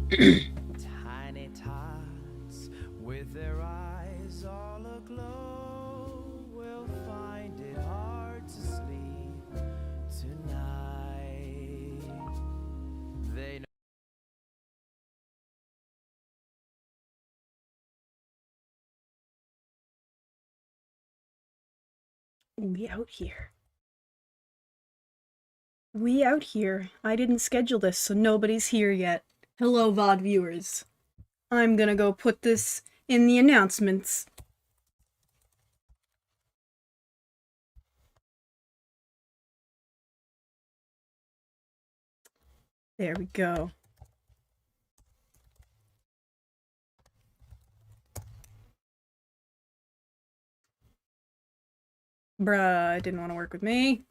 Tiny tots with their eyes all aglow will find it hard to sleep tonight. They know. We out here. We out here. I didn't schedule this, so nobody's here yet. Hello, VOD viewers. I'm gonna go put this in the announcements. There we go. Bruh, it didn't want to work with me.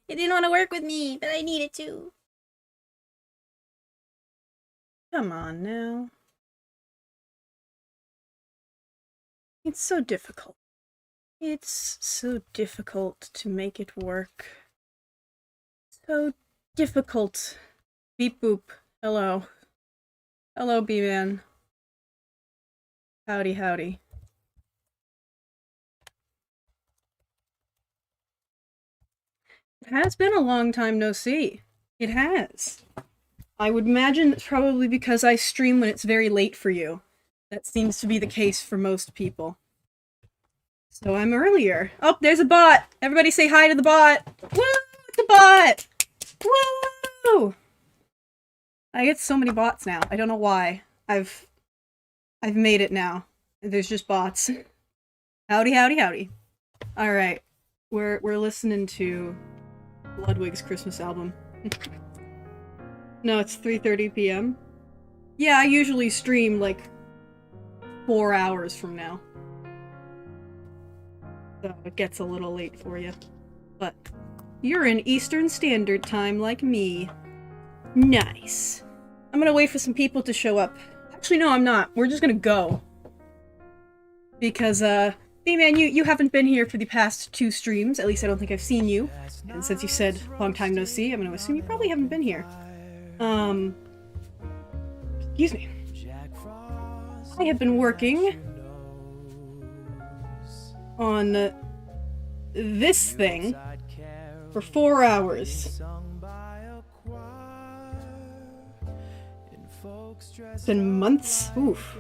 It didn't want to work with me, but I need it to. Come on now. It's so difficult. It's so difficult to make it work. So difficult. Beep boop. Hello. Hello, B-Man. Howdy, howdy. It has been a long time no see. It has. I would imagine it's probably because I stream when it's very late for you. That seems to be the case for most people. So I'm earlier. Oh, there's a bot! Everybody say hi to the bot! Woo! The bot! Woo! I get so many bots now. I don't know why. I've made it now. There's just bots. Howdy, howdy, howdy. Alright. We're listening to Ludwig's Christmas album. No, it's 3:30 p.m. Yeah, I usually stream like 4 hours from now. So it gets a little late for you. But you're in Eastern Standard Time like me. Nice. I'm gonna wait for some people to show up. Actually, no, I'm not. We're just gonna go. Because, B-Man, you haven't been here for the past 2 streams. At least I don't think I've seen you. And since you said long time no see, I'm gonna assume you probably haven't been here. Excuse me. I have been working on this thing for 4 hours. It's been months. Oof.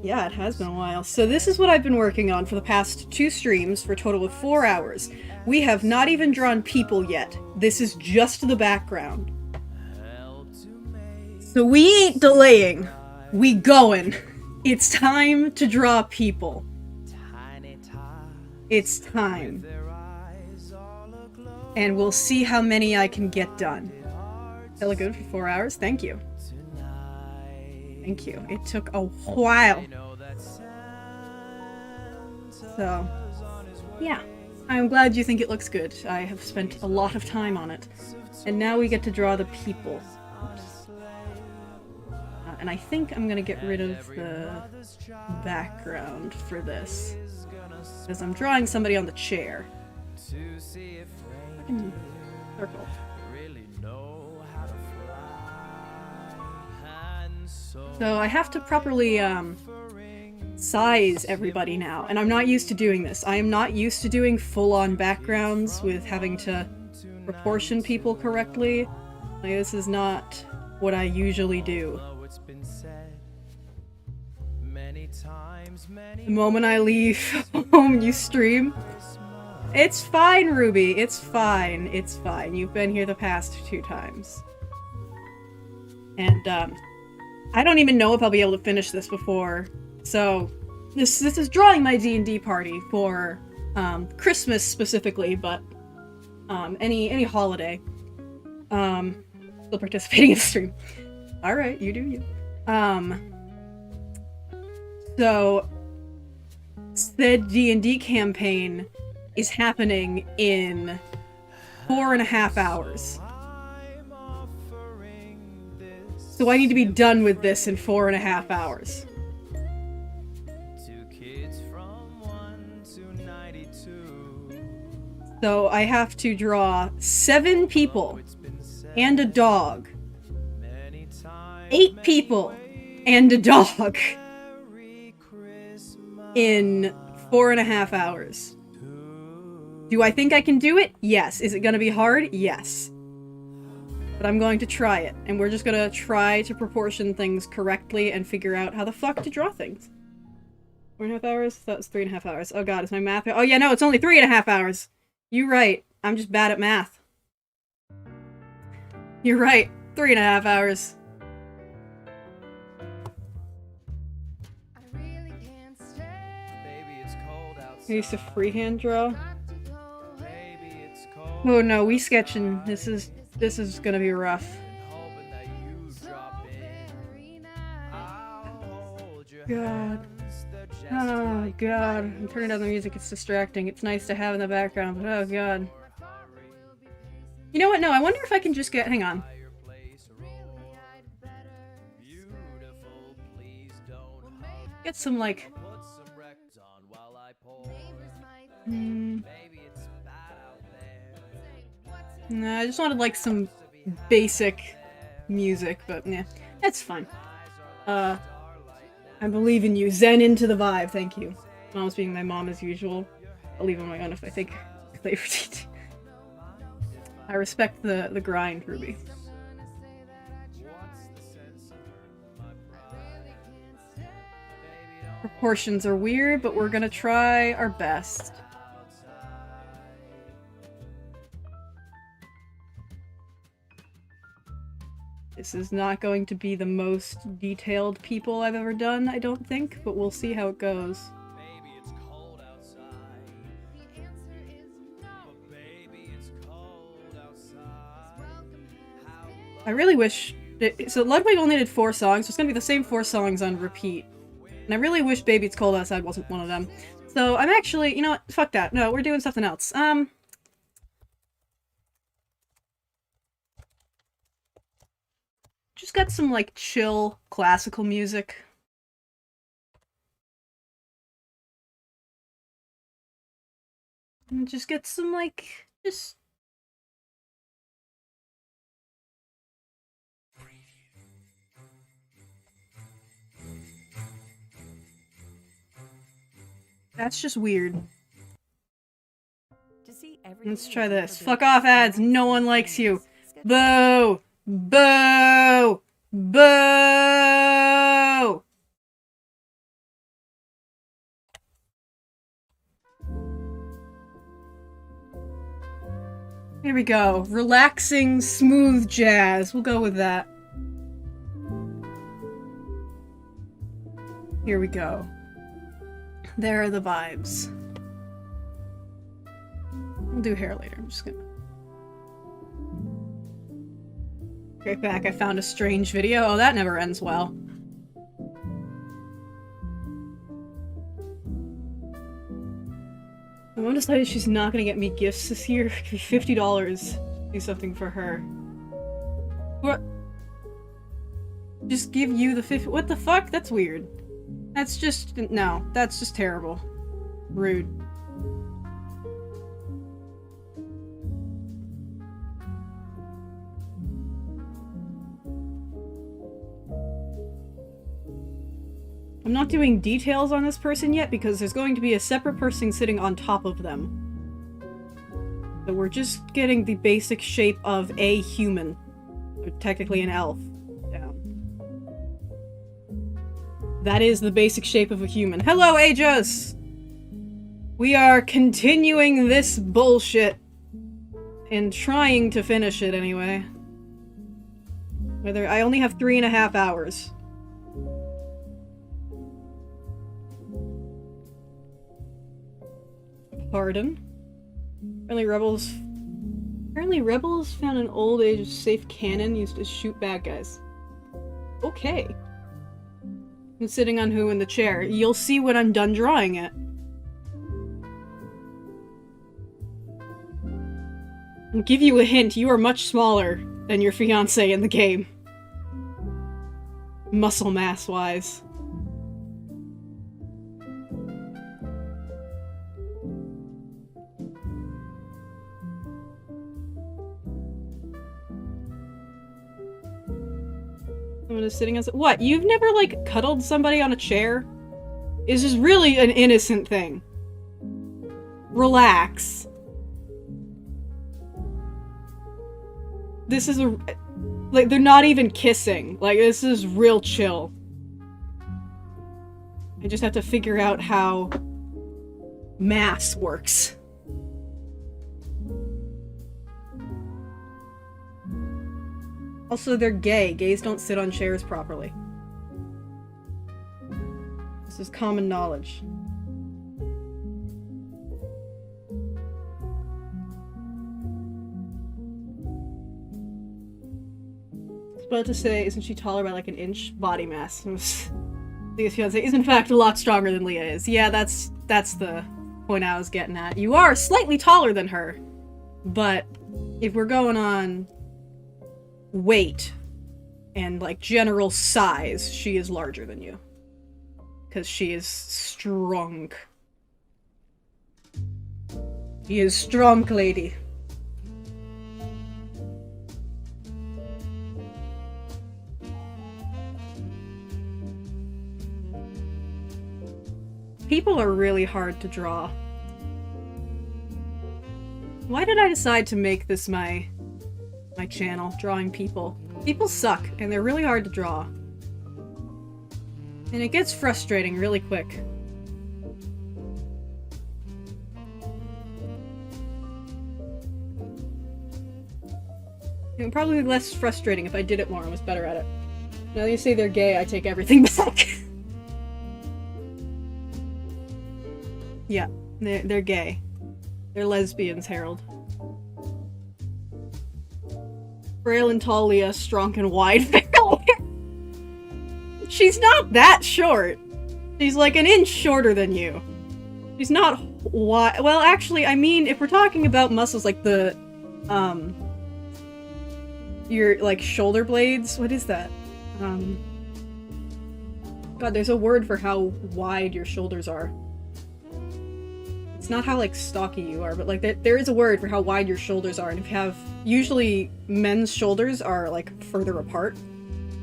Yeah, it has been a while. So this is what I've been working on for the past 2 streams for a total of 4 hours. We have not even drawn people yet. This is just the background. So we ain't delaying. We going. It's time to draw people. It's time. And we'll see how many I can get done. That look good for 4 hours? Thank you. Thank you. It took a while. So, yeah. I'm glad you think it looks good. I have spent a lot of time on it. And now we get to draw the people. And I think I'm gonna get rid of the background for this. Because I'm drawing somebody on the chair. Circle. So I have to properly size everybody now, and I'm not used to doing this. I am not used to doing full-on backgrounds with having to proportion people correctly. Like, this is not what I usually do. The moment I leave home, you stream. It's fine, Ruby. It's fine. It's fine. You've been here the past 2 times. And, I don't even know if I'll be able to finish this before. So, this is drawing my D&D party for, Christmas specifically, but, any holiday. Still participating in the stream. Alright, you do you. So, said D&D campaign is happening in 4.5 hours. So I need to be done with this in 4.5 hours. So I have to draw 7 people and a dog 8 people and a dog in 4.5 hours. Do I think I can do it? Yes. Is it gonna be hard? Yes. But I'm going to try it, and we're just gonna try to proportion things correctly and figure out how the fuck to draw things. 4.5 hours? That was 3.5 hours. Oh god, is my math? Oh yeah, no, it's only 3.5 hours. You're right. I'm just bad at math. You're right. 3.5 hours. I used to freehand draw. Oh no, we sketching. This is gonna be rough. God. Oh god. I'm turning down the music, it's distracting. It's nice to have in the background, but oh god. You know what? No, I wonder if I can just get- hang on. Get some, like... No, I just wanted, like, some basic music, but yeah, that's fine. I believe in you. Zen into the vibe, thank you. Mom's being my mom as usual. I'll leave on my own if I think clarity. I respect the grind, Ruby. Proportions are weird, but we're gonna try our best. This is not going to be the most detailed people I've ever done, I don't think, but we'll see how it goes. I really wish... So Ludwig only did 4 songs, so it's gonna be the same 4 songs on repeat. And I really wish Baby It's Cold Outside wasn't one of them. So I'm actually... You know what? Fuck that. No, we're doing something else. Just got some, like, chill classical music. And just get some, like, just... That's just weird. Let's try this. Fuck off, ads! No one likes you! Boo! Boo! Boo! Here we go. Relaxing, smooth jazz. We'll go with that. Here we go. There are the vibes. We'll do hair later. I'm just gonna... Right back, I found a strange video. Oh, that never ends well. My mom decided she's not gonna get me gifts this year. It could be $50. Do something for her. What? Just give you the 50- What the fuck? That's weird. That's just- no. That's just terrible. Rude. I'm not doing details on this person yet because there's going to be a separate person sitting on top of them. So we're just getting the basic shape of a human. Or technically an elf. Down. That is the basic shape of a human. Hello, Aegis! We are continuing this bullshit. And trying to finish it anyway. Whether I only have 3.5 hours. Pardon? Apparently rebels found an old age safe cannon used to shoot bad guys. Okay. I'm sitting on who in the chair? You'll see when I'm done drawing it. I'll give you a hint, you are much smaller than your fiancé in the game. Muscle mass-wise. Someone is sitting on... What? You've never, like, cuddled somebody on a chair? It's just really an innocent thing. Relax. This is a... Like, they're not even kissing. Like, this is real chill. I just have to figure out how mass works. Also, they're gay. Gays don't sit on chairs properly. This is common knowledge. I was about to say, isn't she taller by like an inch? Body mass. Leah's fiance is in fact a lot stronger than Leah is. Yeah, that's the point I was getting at. You are slightly taller than her, but if we're going on weight and like general size, she is larger than you. Because she is strong. She is strong, lady. People are really hard to draw. Why did I decide to make this my channel, drawing people? People suck, and they're really hard to draw. And it gets frustrating really quick. It would probably be less frustrating if I did it more and was better at it. Now that you say they're gay, I take everything back. Yeah, they're gay. They're lesbians, Harold. Frail and tall Leah, strong and wide Farrell. She's not that short. She's like an inch shorter than you. She's not wide. Well, actually, I mean, if we're talking about muscles like the, your, like, shoulder blades, what is that? God, there's a word for how wide your shoulders are. It's not how, like, stocky you are, but, like, there is a word for how wide your shoulders are, and if you have... Usually, men's shoulders are, like, further apart.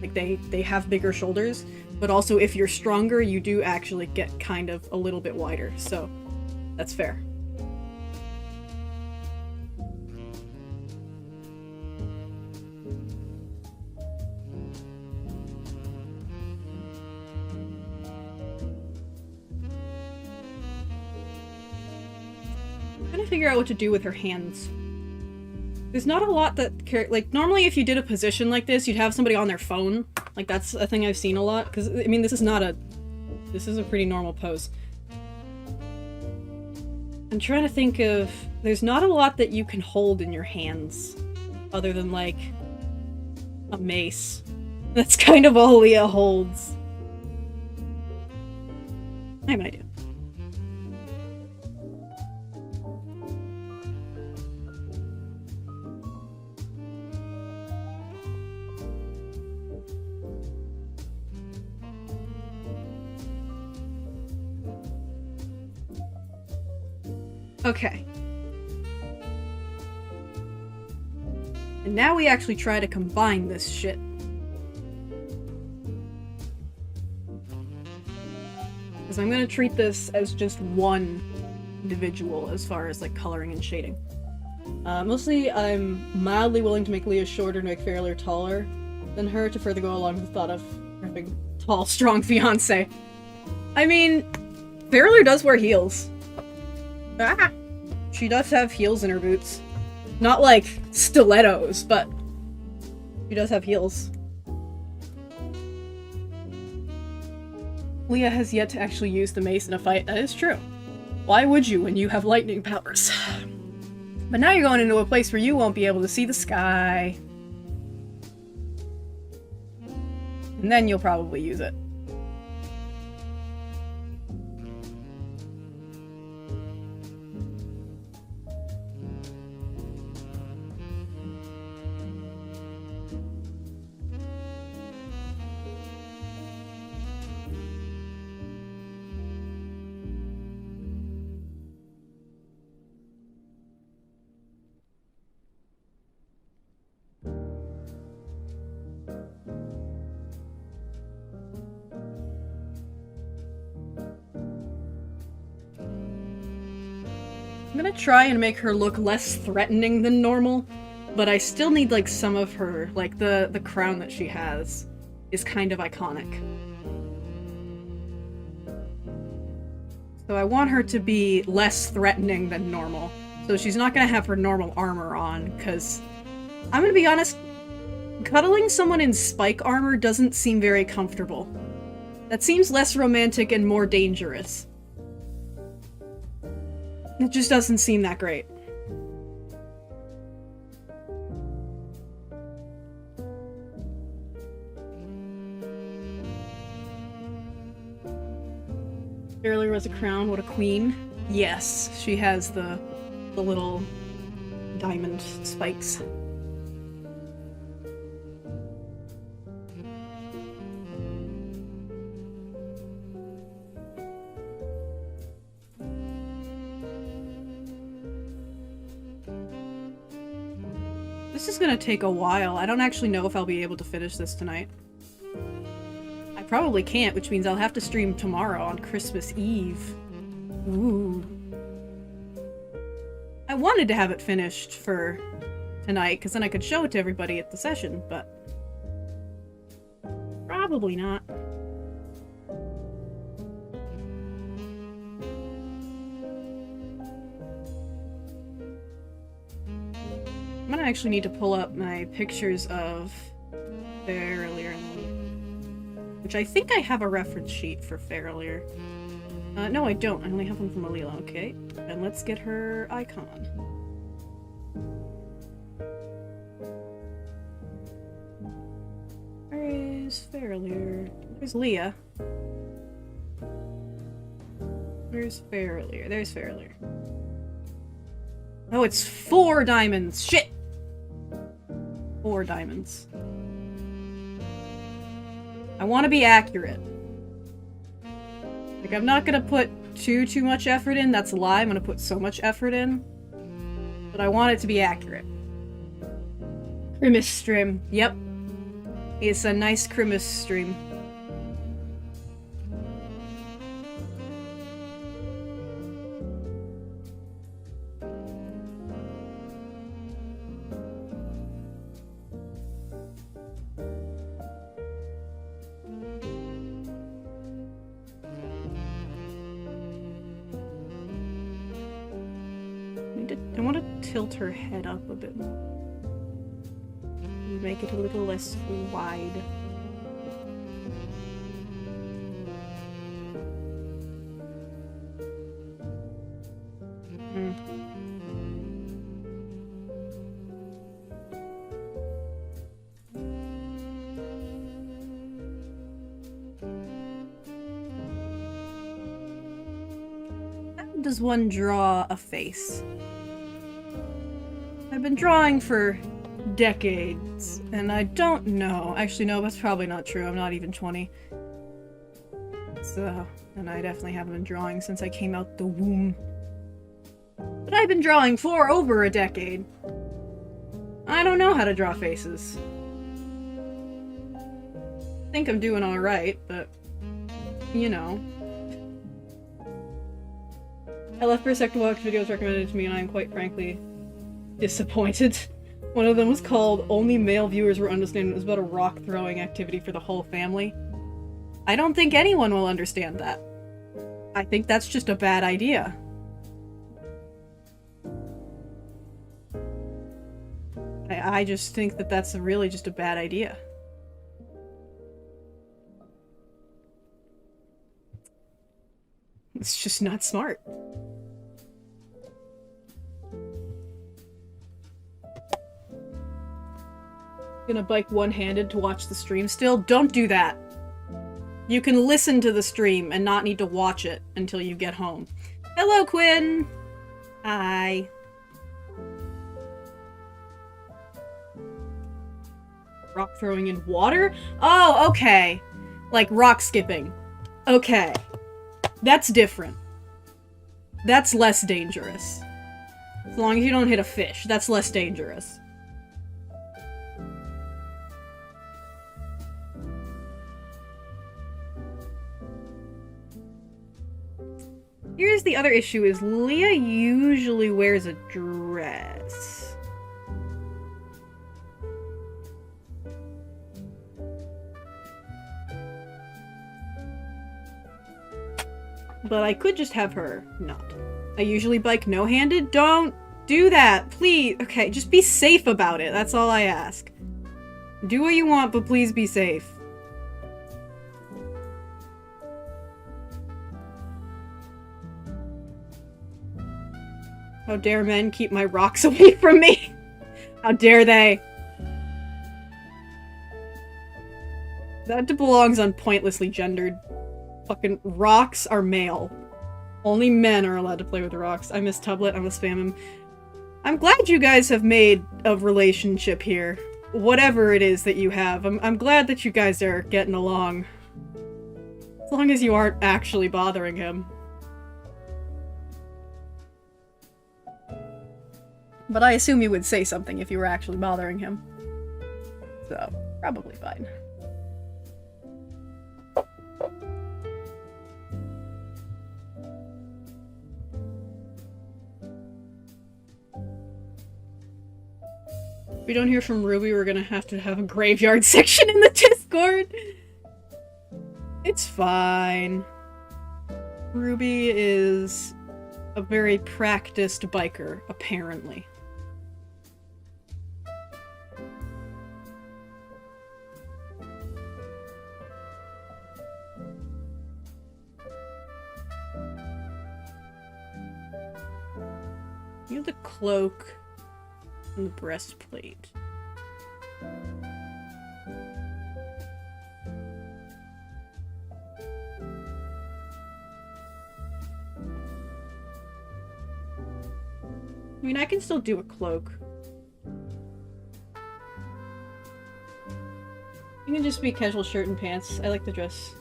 Like, they have bigger shoulders, but also if you're stronger, you do actually get kind of a little bit wider, so that's fair. I'm trying to figure out what to do with her hands. There's not a lot that like, normally if you did a position like this, you'd have somebody on their phone. Like, that's a thing I've seen a lot, because, I mean, this is a pretty normal pose. I'm trying to think of... There's not a lot that you can hold in your hands, other than, like, a mace. That's kind of all Leah holds. I have an idea. Okay. And now we actually try to combine this shit. Because I'm gonna treat this as just one individual as far as, like, coloring and shading. Mostly, I'm mildly willing to make Leah shorter and make Farrell taller than her to further go along with the thought of having tall, strong fiancé. I mean, Farrell does wear heels. Ah! She does have heels in her boots. Not like stilettos, but she does have heels. Leah has yet to actually use the mace in a fight. That is true. Why would you when you have lightning powers? But now you're going into a place where you won't be able to see the sky. And then you'll probably use it. gonna try and make her look less threatening than normal, but I still need, like, some of her, like, the crown that she has is kind of iconic. So I want her to be less threatening than normal. So she's not gonna have her normal armor on, because I'm gonna be honest, cuddling someone in spike armor doesn't seem very comfortable. That seems less romantic and more dangerous. It just doesn't seem that great. Earlier was a crown, what a queen. Yes, she has the little diamond spikes. This is gonna take a while. I don't actually know if I'll be able to finish this tonight. I probably can't, which means I'll have to stream tomorrow on Christmas Eve. Ooh. I wanted to have it finished for tonight, because then I could show it to everybody at the session, but probably not. I'm gonna actually need to pull up my pictures of Fairlier, which I think I have a reference sheet for Fairlier. No, I don't. I only have one from Alila. Okay, and let's get her icon. Where is Fairlier? Where's Leah? Where's Fairlier? There's Fairlier. Oh, it's 4 diamonds! Shit! 4 diamonds. I want to be accurate. Like, I'm not gonna put too much effort in, that's a lie, I'm gonna put so much effort in. But I want it to be accurate. Crimis stream. Yep. It's a nice Crimis stream. I want to tilt her head up a bit more. Make it a little less wide. How does one draw a face? I've been drawing for decades, and I don't know. Actually, no, that's probably not true. I'm not even 20. So, and I definitely haven't been drawing since I came out the womb. But I've been drawing for over a decade. I don't know how to draw faces. I think I'm doing alright, but, you know. I left for a sec to watch videos recommended to me, and I am quite frankly disappointed. One of them was called Only Male Viewers Were Understanding. It was about a rock throwing activity for the whole family. I don't think anyone will understand that. I think that's just a bad idea. I just think that that's really just a bad idea. It's just not smart. Gonna bike one-handed to watch the stream still? Don't do that. You can listen to the stream and not need to watch it until you get home. Hello, Quinn! Hi. Rock throwing in water? Oh, okay. Like rock skipping. Okay. That's different. That's less dangerous. As long as you don't hit a fish, that's less dangerous. Here's the other issue is Leah usually wears a dress. But I could just have her not. I usually bike no-handed. Don't do that, please. Okay, just be safe about it. That's all I ask. Do what you want, but please be safe. How dare men keep my rocks away from me? How dare they? That belongs on pointlessly gendered. Fucking rocks are male. Only men are allowed to play with rocks. I miss Tublet. I'm gonna spam him. I'm glad you guys have made a relationship here. Whatever it is that you have. I'm glad that you guys are getting along. As long as you aren't actually bothering him. But I assume you would say something if you were actually bothering him. So, probably fine. If we don't hear from Ruby, we're gonna have to have a graveyard section in the Discord. It's fine. Ruby is a very practiced biker, apparently. You have the cloak and the breastplate. I mean, I can still do a cloak. You can just be casual shirt and pants. I like the dress.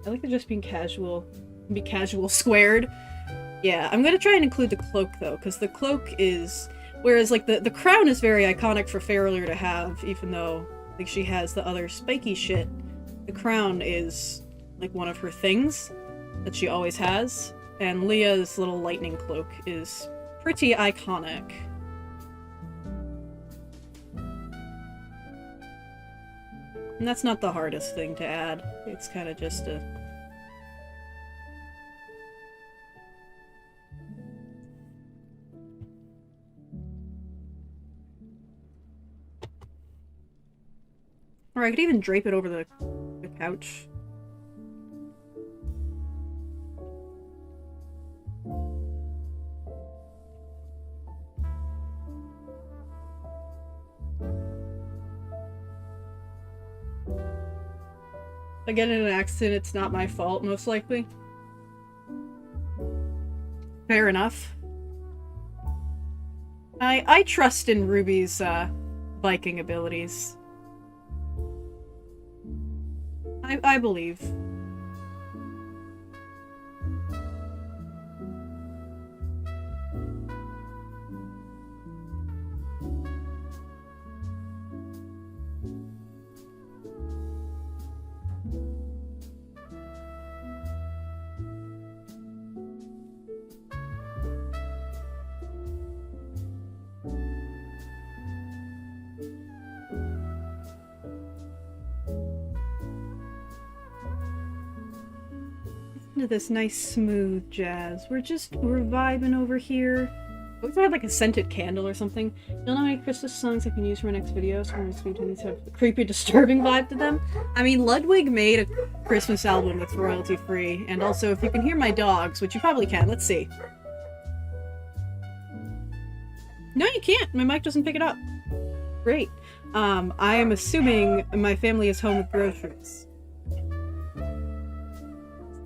I like the dress being casual. Be casual squared. Yeah, I'm gonna try and include the cloak though, because the cloak is... Whereas, like, the crown is very iconic for Fairler to have, even though, like, she has the other spiky shit. The crown is, like, one of her things that she always has. And Leah's little lightning cloak is pretty iconic. And that's not the hardest thing to add. It's kind of just a... Or I could even drape it over the couch. If I get in an accident, it's not my fault, most likely. Fair enough. I trust in Ruby's, biking abilities. I believe. To this nice smooth jazz. We're vibing over here. I wish I had like a scented candle or something. You'll know any Christmas songs I can use for my next video, so I'm going to have a creepy, disturbing vibe to them. I mean, Ludwig made a Christmas album that's royalty free, and also if you can hear my dogs, which you probably can, let's see. No, you can't. My mic doesn't pick it up. Great. I am assuming my family is home with groceries.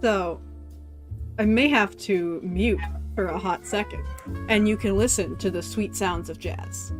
So, I may have to mute for a hot second, and you can listen to the sweet sounds of jazz.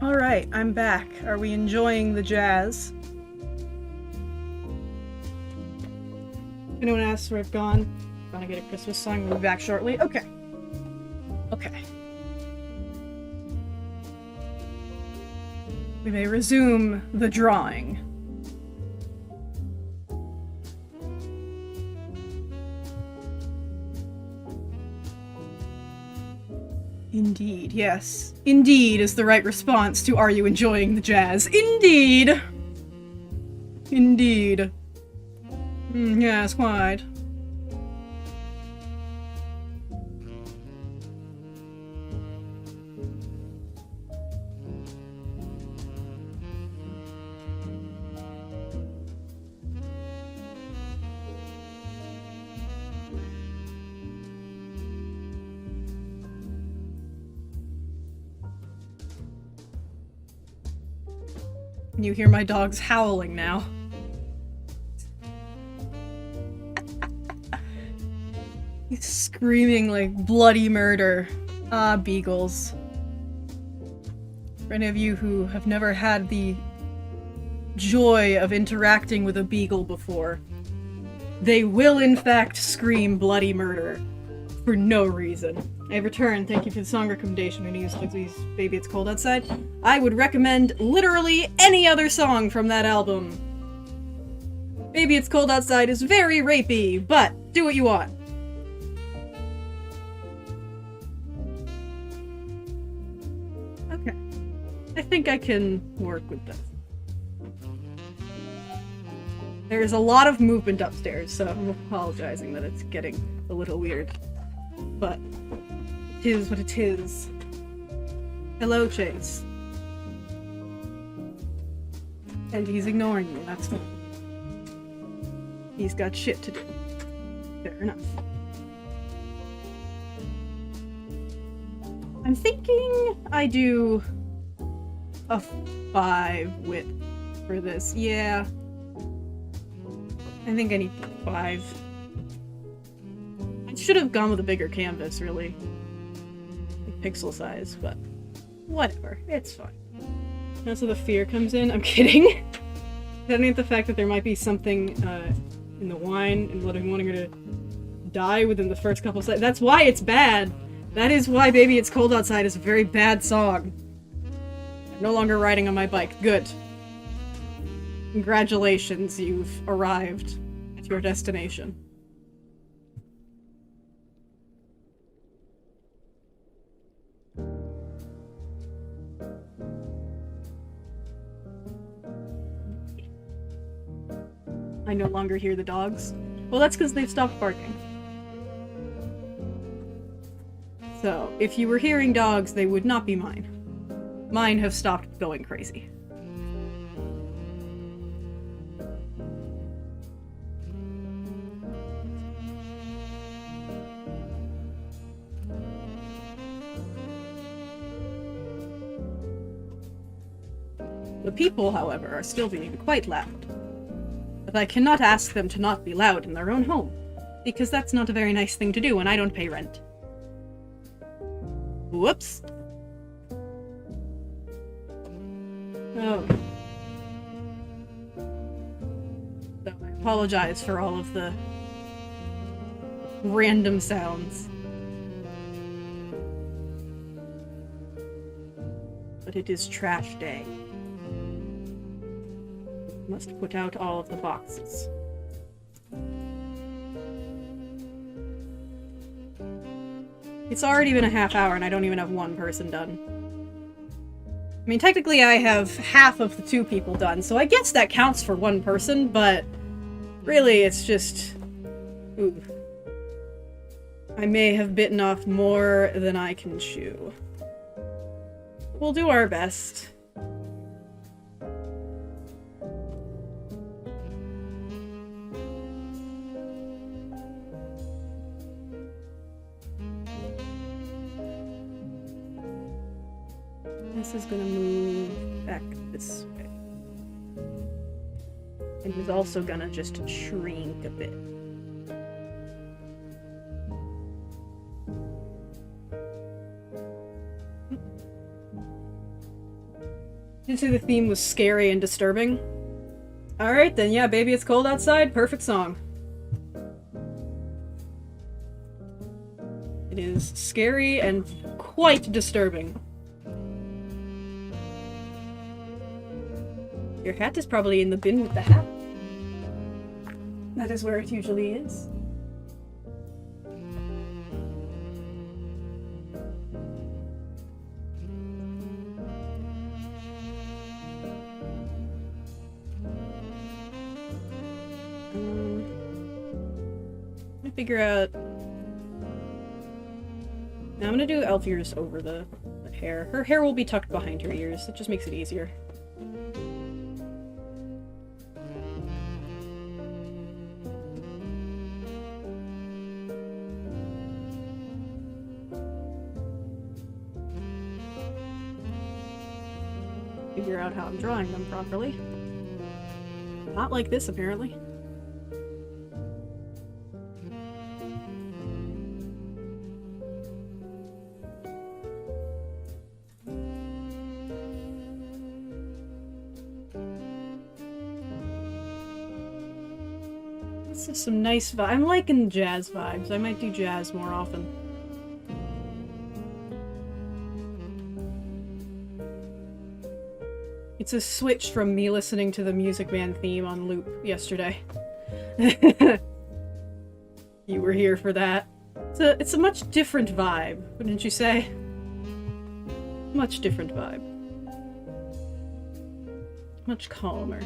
Alright, I'm back. Are we enjoying the jazz? Anyone asks where I've gone? Gonna get a Christmas song, we'll be back shortly. Okay. Okay. We may resume the drawing. Indeed, yes. Indeed is the right response to "Are you enjoying the jazz?" Indeed! Indeed. Yes, quite. You hear my dogs howling now. screaming like bloody murder. Ah, beagles. For any of you who have never had the joy of interacting with a beagle before, they will in fact scream bloody murder for no reason. I have returned. Thank you for the song recommendation. I'm gonna use Lizzie's Baby It's Cold Outside. I would recommend literally any other song from that album. Baby It's Cold Outside is very rapey, but do what you want. Okay. I think I can work with this. There's a lot of movement upstairs, so I'm apologizing that it's getting a little weird. But it is what it is. Hello, Chase. And he's ignoring me, that's fine. He's got shit to do. Fair enough. I'm thinking I do a 5 width for this. Yeah. I think I need 5. I should have gone with a bigger canvas, really. Like pixel size, but whatever. It's fine. That's where the fear comes in. I'm kidding. That ain't the fact that there might be something in the wine and wanting her to die within the first couple seconds. That's why it's bad. That is why Baby It's Cold Outside is a very bad song. I'm no longer riding on my bike. Good. Congratulations, you've arrived at your destination. I no longer hear the dogs. Well, that's because they've stopped barking. So, if you were hearing dogs, they would not be mine. Mine have stopped going crazy. The people, however, are still being quite loud. But I cannot ask them to not be loud in their own home, because that's not a very nice thing to do and I don't pay rent. Whoops. Oh. So I apologize for all of the random sounds. But it is trash day. Must put out all of the boxes. It's already been a half hour and I don't even have one person done. I mean, technically I have half of the 2 people done, so I guess that counts for 1 person, but really it's just... Ooh. I may have bitten off more than I can chew. We'll do our best. This is gonna move back this way. And he's also gonna just shrink a bit. Did you say the theme was scary and disturbing? Alright then, yeah, Baby It's Cold Outside, perfect song. It is scary and quite disturbing. Your hat is probably in the bin with the hat. That is where it usually is. Let me figure out... Now I'm gonna do elf ears over the hair. Her hair will be tucked behind her ears. It just makes it easier. Figure out how I'm drawing them properly. Not like this, apparently. This is some nice vibes. I'm liking jazz vibes. I might do jazz more often. It's a switch from me listening to the Music Man theme on loop yesterday. You were here for that. It's a much different vibe, wouldn't you say? Much different vibe. Much calmer.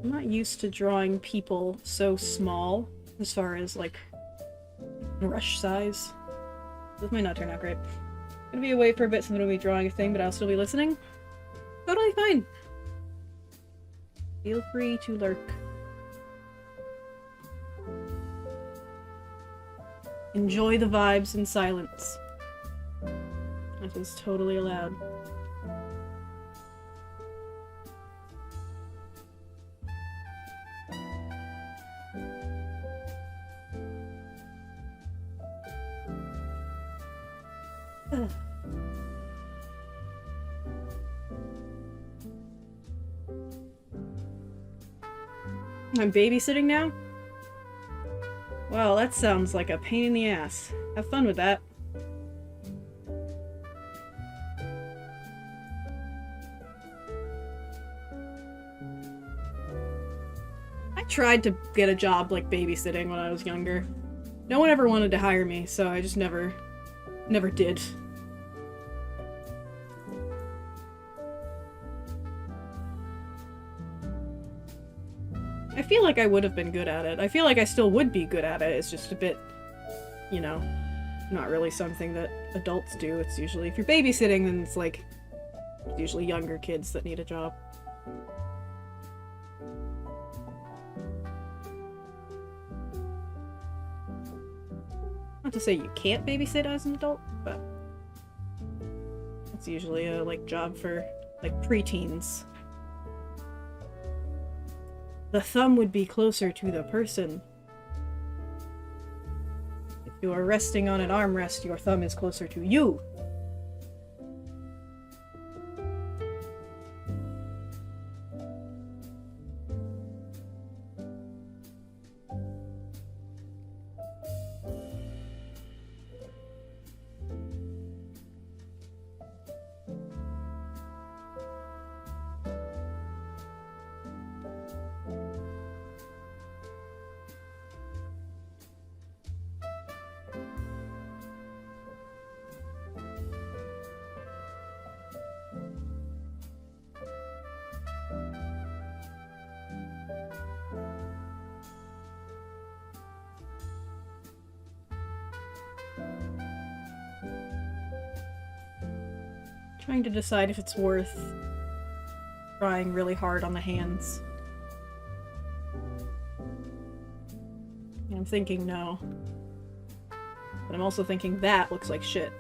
I'm not used to drawing people so small, as far as, like, brush size. This might not turn out great. I'm gonna be away for a bit, so I'm gonna be drawing a thing, but I'll still be listening. Totally fine. Feel free to lurk. Enjoy the vibes in silence. That is totally allowed. I'm babysitting now? Well, that sounds like a pain in the ass. Have fun with that. I tried to get a job like babysitting when I was younger. No one ever wanted to hire me, so I just never did. I feel like I would have been good at it. I feel like I still would be good at it. It's just a bit, you know, not really something that adults do. It's usually, if you're babysitting, then it's like, usually younger kids that need a job. Not to say you can't babysit as an adult, but it's usually a, like, job for, like, preteens. The thumb would be closer to the person. If you are resting on an armrest, your thumb is closer to you. Trying to decide if it's worth trying really hard on the hands. And I'm thinking no. But I'm also thinking that looks like shit.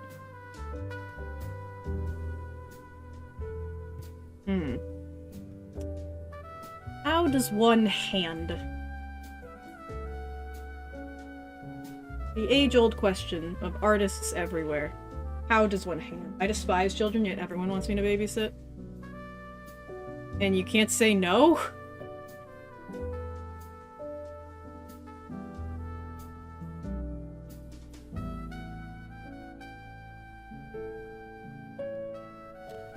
How does one hand? The age-old question of artists everywhere. How does one hand? I despise children, yet everyone wants me to babysit. And you can't say no?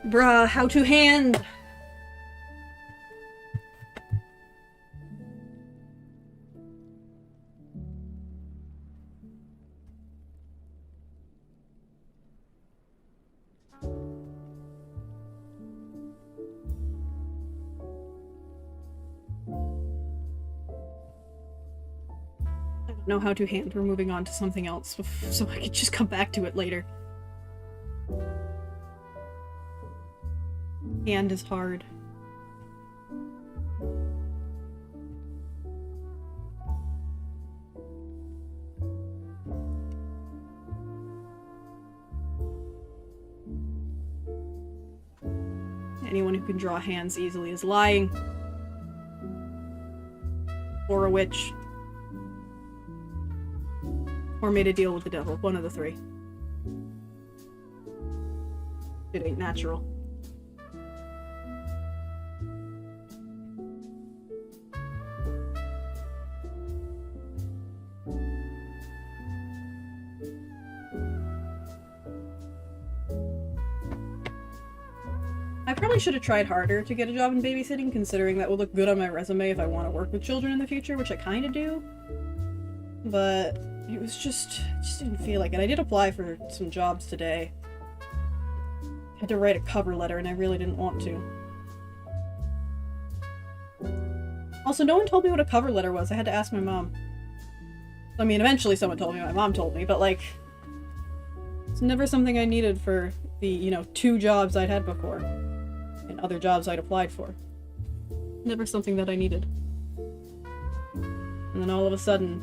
Bruh, how to hand? Know how to hand. We're moving on to something else so I can just come back to it later. Hand is hard. anyone who can draw hands easily is lying. Or a witch. Or made a deal with the devil. One of the three. It ain't natural. I probably should have tried harder to get a job in babysitting, considering that would look good on my resume if I want to work with children in the future, which I kind of do. But it was just didn't feel like it. I did apply for some jobs today. I had to write a cover letter, and I really didn't want to. Also, no one told me what a cover letter was. I had to ask my mom. I mean, eventually someone told me, my mom told me, but like, it's never something I needed for the, you know, 2 jobs I'd had before. And other jobs I'd applied for. Never something that I needed. And then all of a sudden,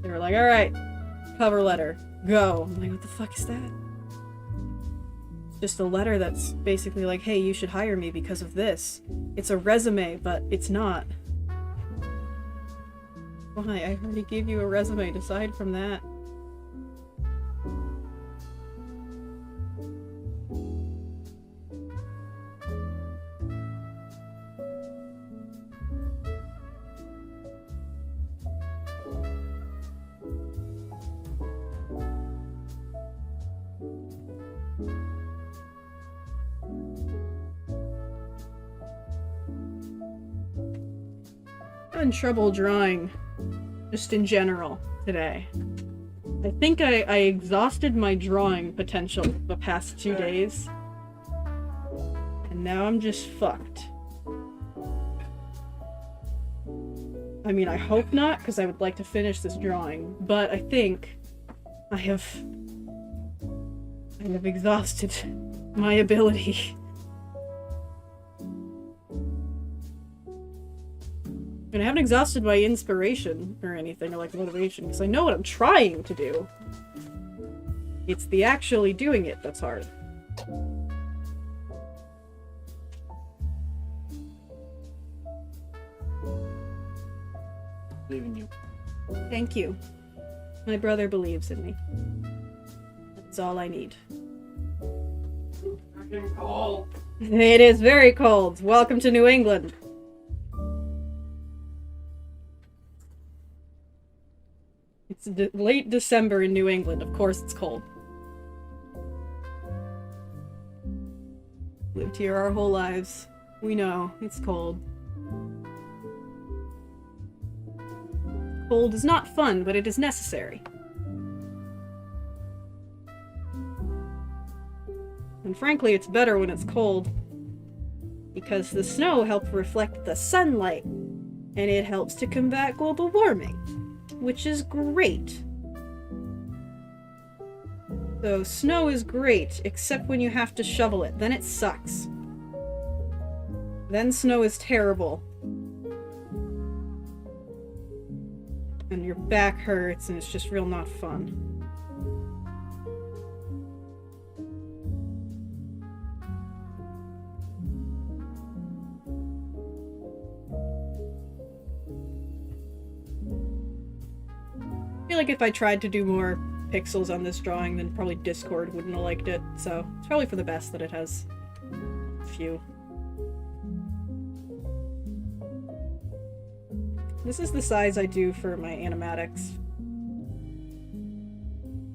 they were like, alright, cover letter, go. I'm like, what the fuck is that? It's just a letter that's basically like, hey, you should hire me because of this. It's a resume, but it's not. Why? I already gave you a resume, aside from that. In trouble drawing, just in general, today. I think I exhausted my drawing potential the past 2 days. And now I'm just fucked. I mean, I hope not, because I would like to finish this drawing, but I think I have exhausted my ability. And I haven't exhausted my inspiration or anything, or like motivation, because I know what I'm trying to do. It's the actually doing it that's hard. I believe in you. Thank you. My brother believes in me. That's all I need. I'm getting cold. It is very cold. Welcome to New England. It's late December in New England. Of course it's cold. Lived here our whole lives. We know it's cold. Cold is not fun, but it is necessary. And frankly, it's better when it's cold, because the snow helps reflect the sunlight, and it helps to combat global warming, which is great. So snow is great, except when you have to shovel it. Then it sucks. Then snow is terrible. And your back hurts, and it's just real not fun. I feel like if I tried to do more pixels on this drawing, then probably Discord wouldn't have liked it, so it's probably for the best that it has a few. This is the size I do for my animatics.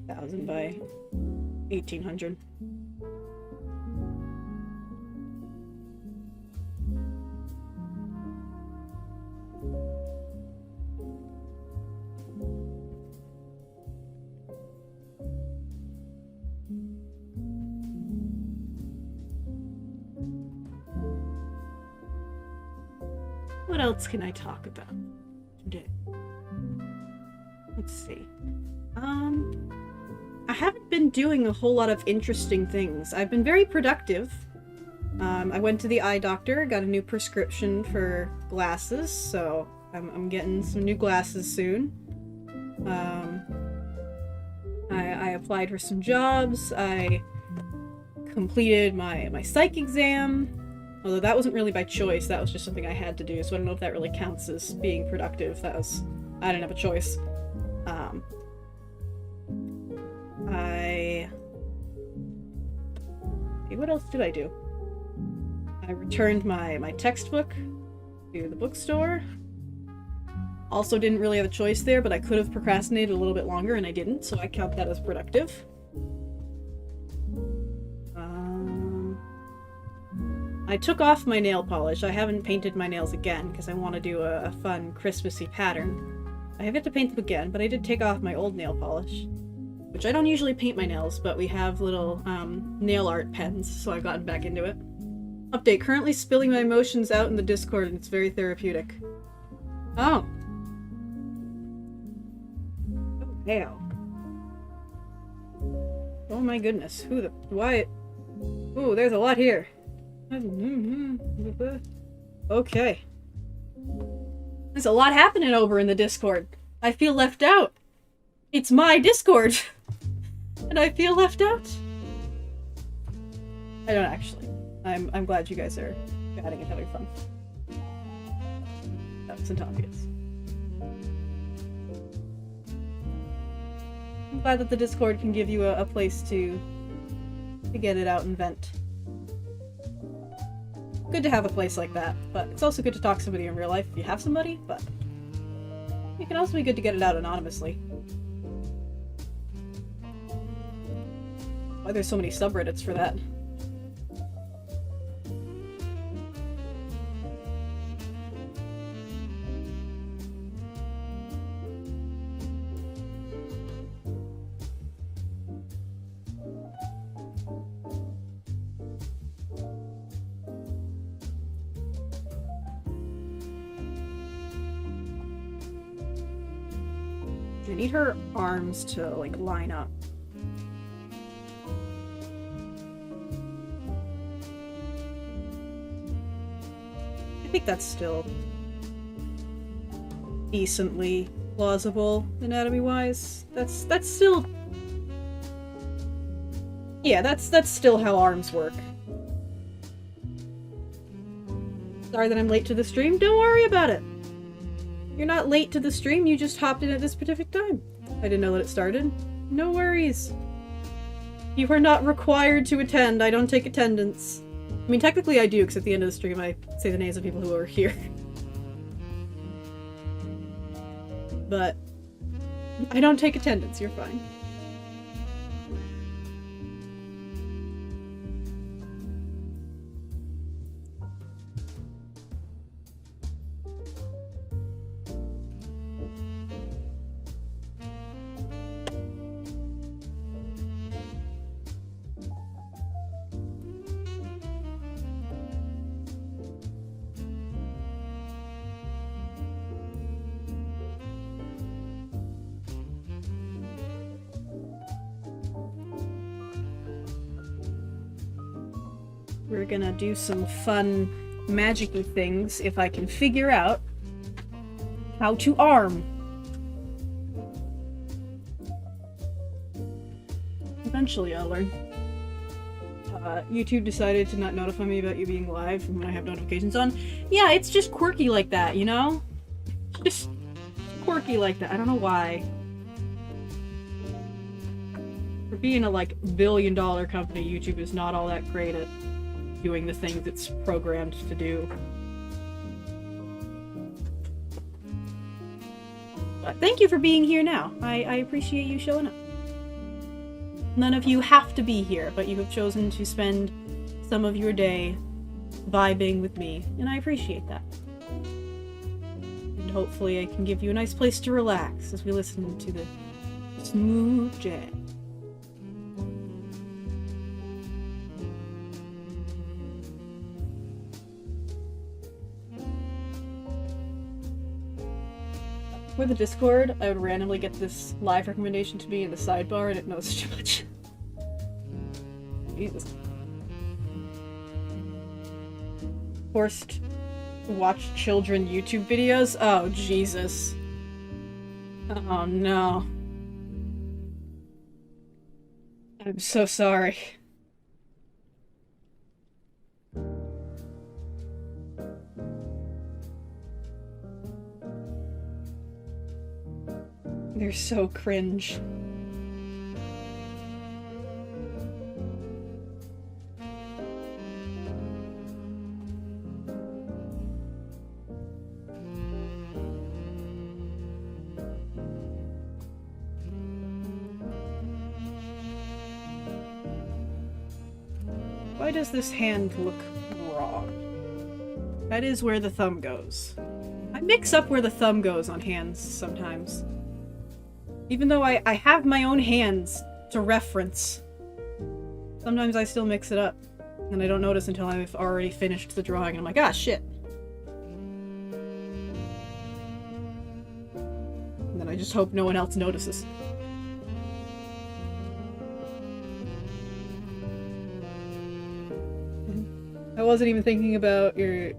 1000 by 1800. What else can I talk about today? Let's see. I haven't been doing a whole lot of interesting things. I've been very productive. I went to the eye doctor, got a new prescription for glasses, so I'm getting some new glasses soon. I applied for some jobs. I completed my psych exam. Although that wasn't really by choice, that was just something I had to do, so I don't know if that really counts as being productive. I didn't have a choice. What else did I do? I returned my textbook to the bookstore. Also didn't really have a choice there, but I could have procrastinated a little bit longer, and I didn't, so I count that as productive. I took off my nail polish. I haven't painted my nails again, because I want to do a fun Christmassy pattern. I have yet to paint them again, but I did take off my old nail polish. Which I don't usually paint my nails, but we have little nail art pens, so I've gotten back into it. Update, currently spilling my emotions out in the Discord, and it's very therapeutic. Oh. Oh, hell. Oh my goodness. Why? Ooh, there's a lot here. Okay. There's a lot happening over in the Discord. I feel left out. It's my Discord. And I feel left out. I don't actually. I'm glad you guys are chatting and having fun. That's obvious. I'm glad that the Discord can give you a place to get it out and vent. Good to have a place like that, but it's also good to talk to somebody in real life if you have somebody, but it can also be good to get it out anonymously. Why there's so many subreddits for that. I need her arms to, like, line up. I think that's still decently plausible anatomy-wise. That's still... Yeah, that's still how arms work. Sorry that I'm late to the stream. Don't worry about it. You're not late to the stream, you just hopped in at this specific time. I didn't know that it started. No worries. You are not required to attend. I don't take attendance. I mean, technically I do, because at the end of the stream I say the names of people who are here. But I don't take attendance, you're fine. We're gonna do some fun magic-y things if I can figure out how to arm. Eventually I'll learn. YouTube decided to not notify me about you being live when I have notifications on. Yeah, it's just quirky like that, you know? Just quirky like that. I don't know why. For being a, like, billion-dollar company, YouTube is not all that great at doing the things it's programmed to do. But thank you for being here now. I appreciate you showing up. None of you have to be here, but you have chosen to spend some of your day vibing with me, and I appreciate that. And hopefully I can give you a nice place to relax as we listen to the smooth jazz. For the Discord, I would randomly get this live recommendation to me in the sidebar and it knows too much. Jesus. Forced to watch children YouTube videos? Oh, Jesus. Oh, no. I'm so sorry. They're so cringe. Why does this hand look wrong? That is where the thumb goes. I mix up where the thumb goes on hands sometimes. Even though I have my own hands to reference, sometimes I still mix it up. And I don't notice until I've already finished the drawing and I'm like, ah, shit. And then I just hope no one else notices. I wasn't even thinking about your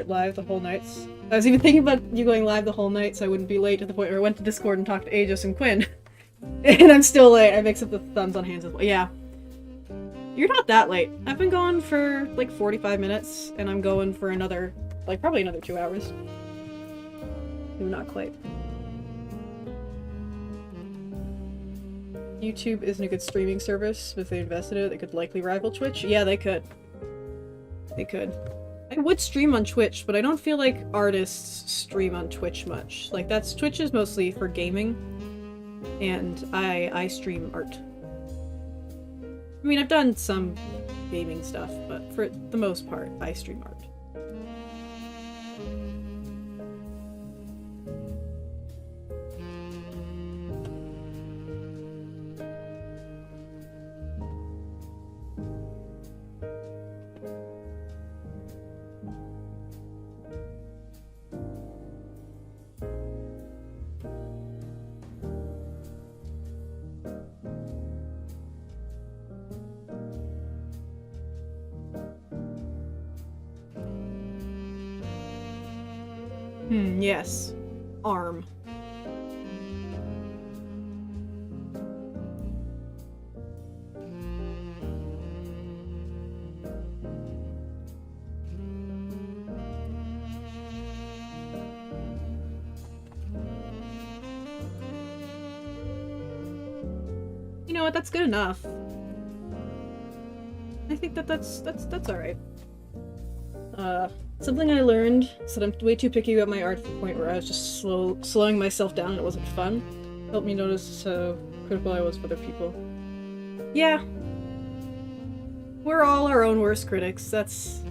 live the whole nights. I was even thinking about you going live the whole night so I wouldn't be late to the point where I went to Discord and talked to Aegis and Quinn. And I'm still late. I mix up the thumbs on hands as well. Yeah. You're not that late. I've been going for like 45 minutes and I'm going for another, like probably another 2 hours. No, not quite. YouTube isn't a good streaming service. If they invested in it, they could likely rival Twitch. Yeah, they could. They could. I would stream on Twitch, but I don't feel like artists stream on Twitch much. Like, Twitch is mostly for gaming, and I stream art. I mean, I've done some gaming stuff, but for the most part, I stream art. Yes. Arm. You know what? That's good enough. I think that's alright. Something I learned is that I'm way too picky about my art to the point where I was just slowing myself down and it wasn't fun. Helped me notice how critical I was of other people. Yeah. We're all our own worst critics. That's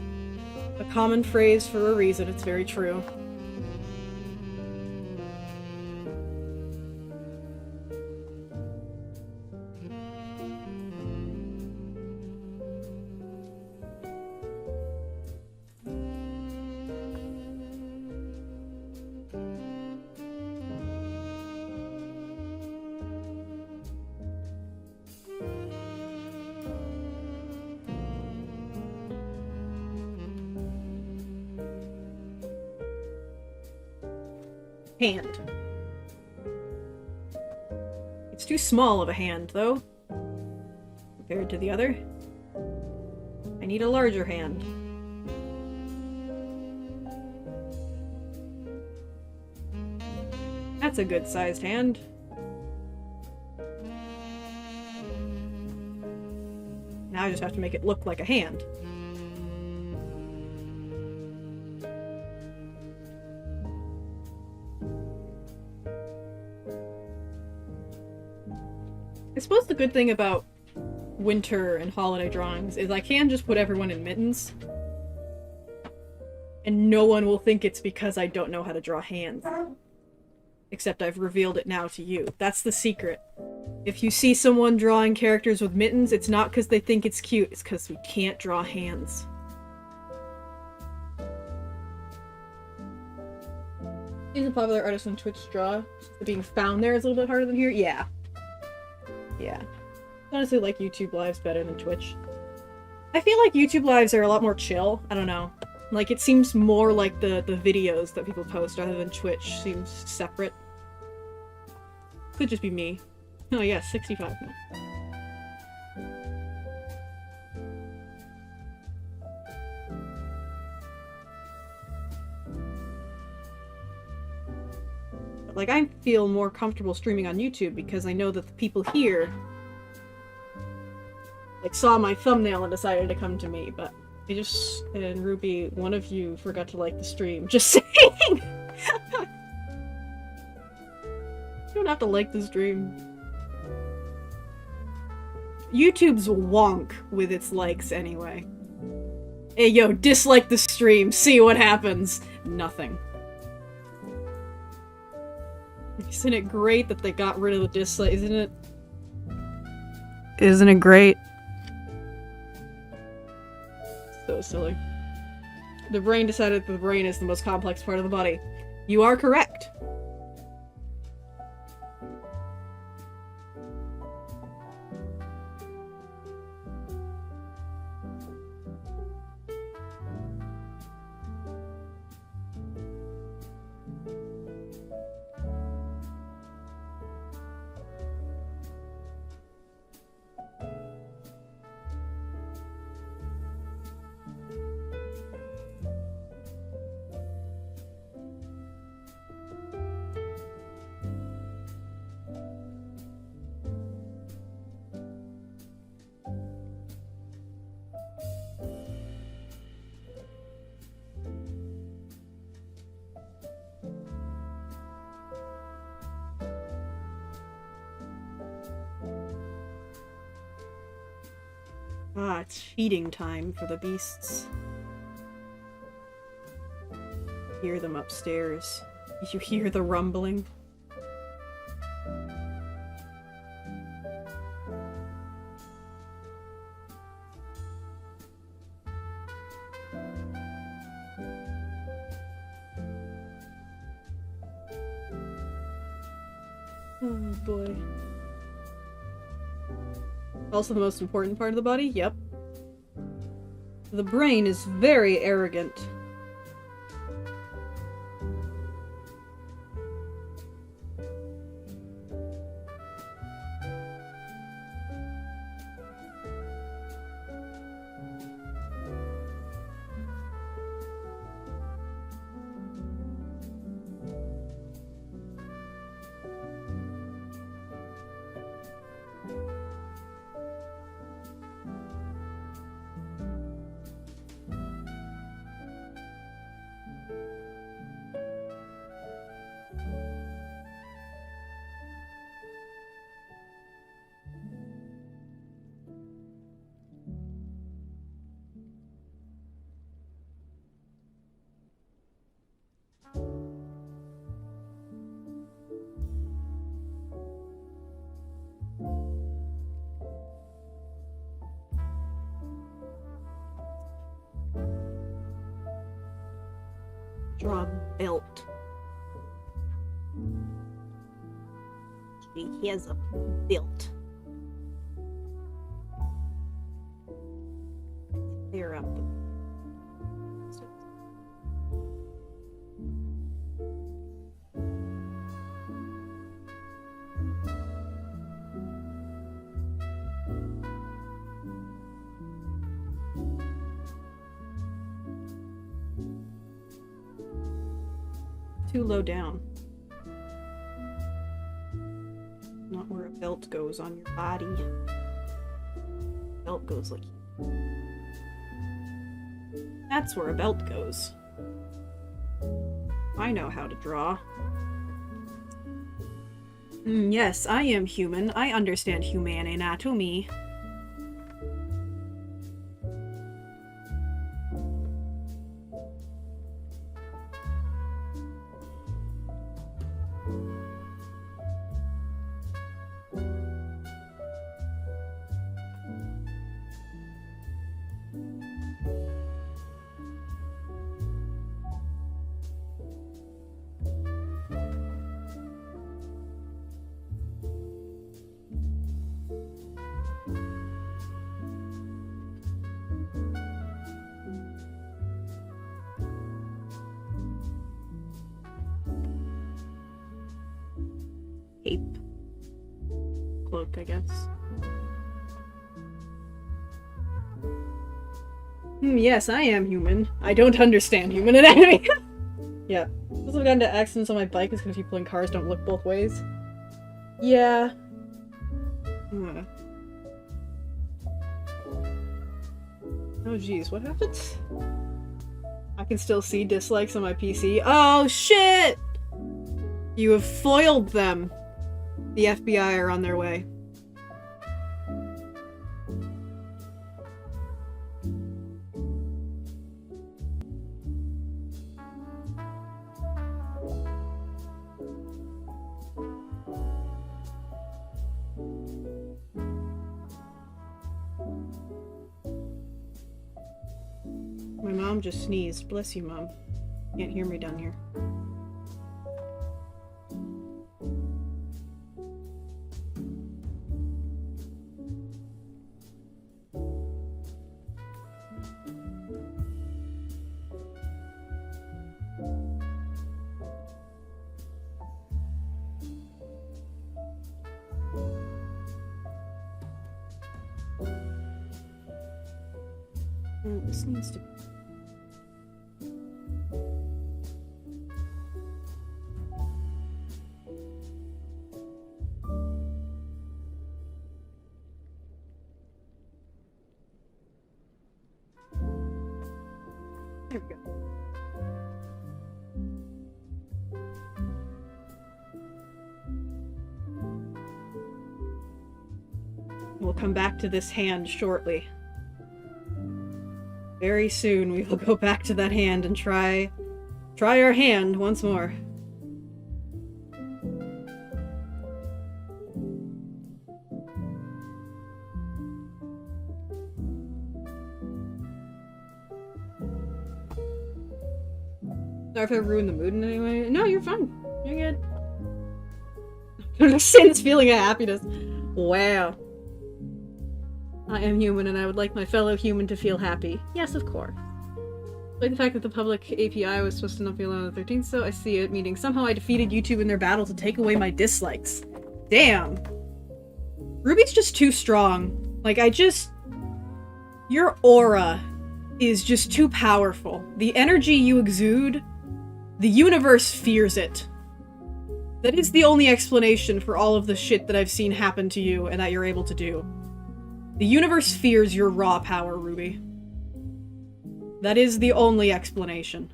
a common phrase for a reason. It's very true. Hand. It's too small of a hand, though, compared to the other. I need a larger hand. That's a good-sized hand. Now I just have to make it look like a hand. I suppose the good thing about winter and holiday drawings is I can just put everyone in mittens. And no one will think it's because I don't know how to draw hands. Except I've revealed it now to you. That's the secret. If you see someone drawing characters with mittens, it's not because they think it's cute, it's because we can't draw hands. Seeing popular artists on Twitch draw, being found there is a little bit harder than here? Yeah. Yeah. Honestly, like YouTube lives better than Twitch. I feel like YouTube lives are a lot more chill. I don't know. Like, it seems more like the videos that people post rather than Twitch seems separate. Could just be me. Oh yeah, 65 now. Like, I feel more comfortable streaming on YouTube because I know that the people here, like, saw my thumbnail and decided to come to me, but I just... And Ruby, one of you forgot to like the stream. Just saying! You don't have to like the stream. YouTube's wonk with its likes anyway. Hey yo, dislike the stream, see what happens. Nothing. Isn't it great that they got rid of the dislike? Isn't it? Isn't it great? So silly. The brain decided that the brain is the most complex part of the body. You are correct. Ah, it's feeding time for the beasts. Hear them upstairs. You hear the rumbling. Oh boy. Also the most important part of the body? Yep. The brain is very arrogant. Drum belt. He has a belt. Clear up the... Too low down. Not where a belt goes on your body. Belt goes like... That's where a belt goes. I know how to draw. Yes, I am human. I understand human anatomy. Cape. Cloak, I guess. Yes, I am human. I don't understand human anatomy. Yeah. Because I've gotten into accidents on my bike is because people in cars don't look both ways. Yeah. Oh jeez, what happened? I can still see dislikes on my PC. Oh shit! You have foiled them. The FBI are on their way. My mom just sneezed. Bless you, Mom. Can't hear me down here. This needs to... There we go. We'll come back to this hand shortly. Very soon we will go back to that hand and try our hand once more. Sorry if I ruined the mood in any way. No, you're fine. You're good. I understand this feeling of happiness. Wow. I am human and I would like my fellow human to feel happy. Yes, of course. Like the fact that the public API was supposed to not be allowed on the 13th, so I see it, meaning somehow I defeated YouTube in their battle to take away my dislikes. Damn. Ruby's just too strong. Like, your aura is just too powerful. The energy you exude, the universe fears it. That is the only explanation for all of the shit that I've seen happen to you and that you're able to do. The universe fears your raw power, Ruby. That is the only explanation.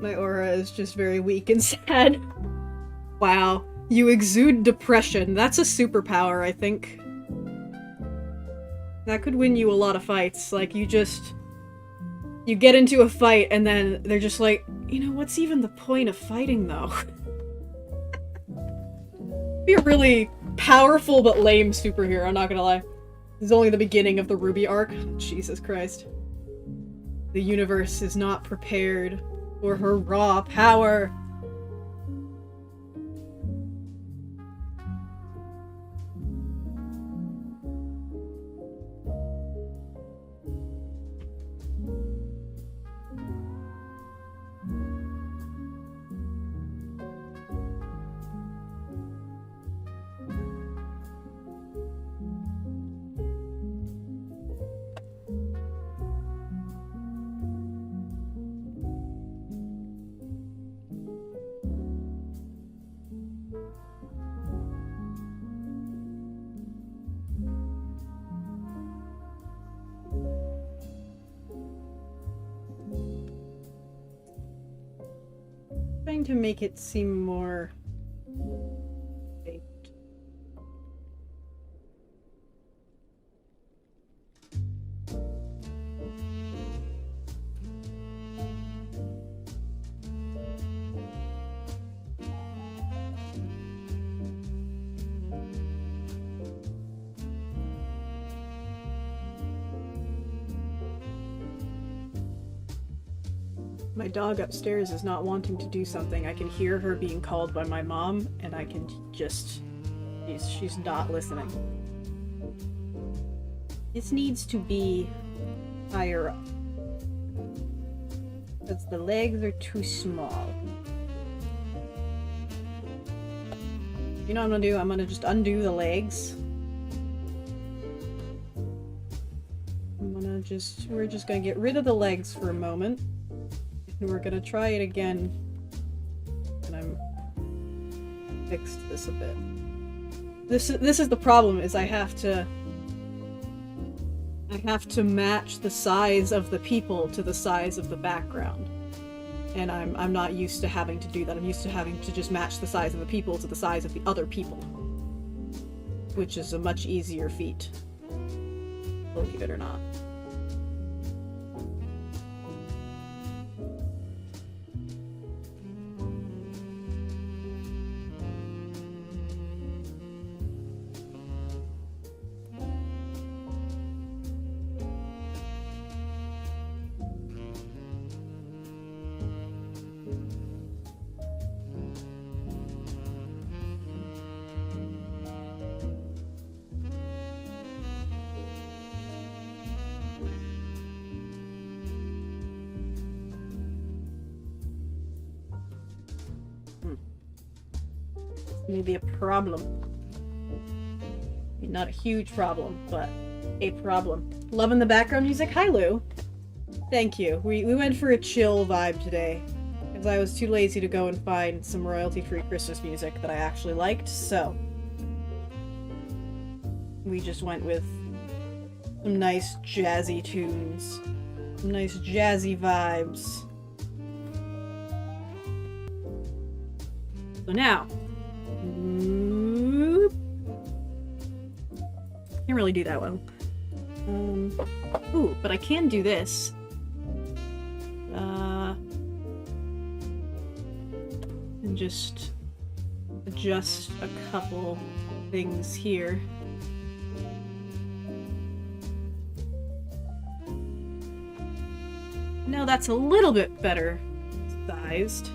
My aura is just very weak and sad. Wow. You exude depression. That's a superpower, I think. That could win you a lot of fights. Like, you get into a fight and then they're just like, you know, what's even the point of fighting, though? Be a really powerful but lame superhero, I'm not gonna lie. This is only the beginning of the Ruby arc. Jesus Christ. The universe is not prepared for her raw power. Trying to make it seem more baked. my dog upstairs is not wanting to do something. I can hear her being called by my mom, and I can just... She's not listening. This needs to be higher up. Because the legs are too small. You know what I'm gonna do? I'm gonna just undo the legs. We're just gonna get rid of the legs for a moment. And we're gonna try it again. And I'm fixed this a bit. This is the problem, is I have to match the size of the people to the size of the background. And I'm not used to having to do that. I'm used to having to just match the size of the people to the size of the other people. Which is a much easier feat. Believe it or not. Maybe a problem. I mean, not a huge problem, but a problem. Loving the background music? Hi, Lou. Thank you. We went for a chill vibe today, because I was too lazy to go and find some royalty-free Christmas music that I actually liked, so we just went with some nice jazzy tunes, some nice jazzy vibes. So now, can't really do that well. Ooh, but I can do this. And just adjust a couple things here. Now that's a little bit better sized.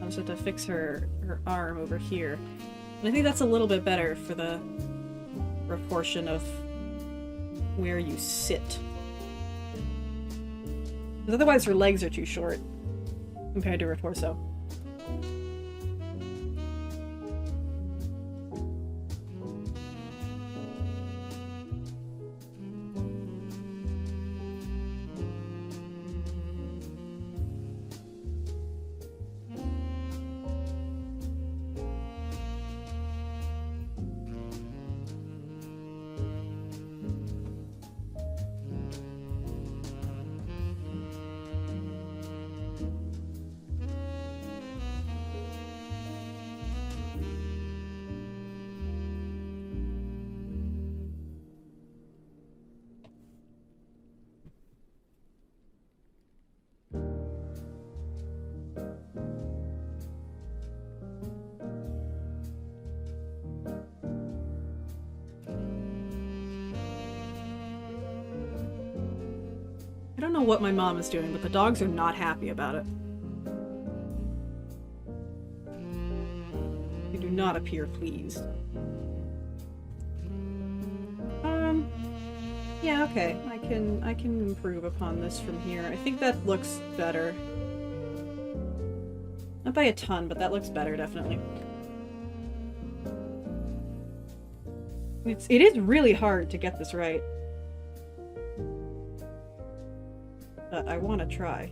I'll just have to fix her arm over here. And I think that's a little bit better for the proportion of where you sit. Because otherwise her legs are too short compared to her torso. I don't know what my mom is doing, but the dogs are not happy about it. They do not appear pleased. Yeah, okay. I can improve upon this from here. I think that looks better. Not by a ton, but that looks better, definitely. It is really hard to get this right. But I want to try.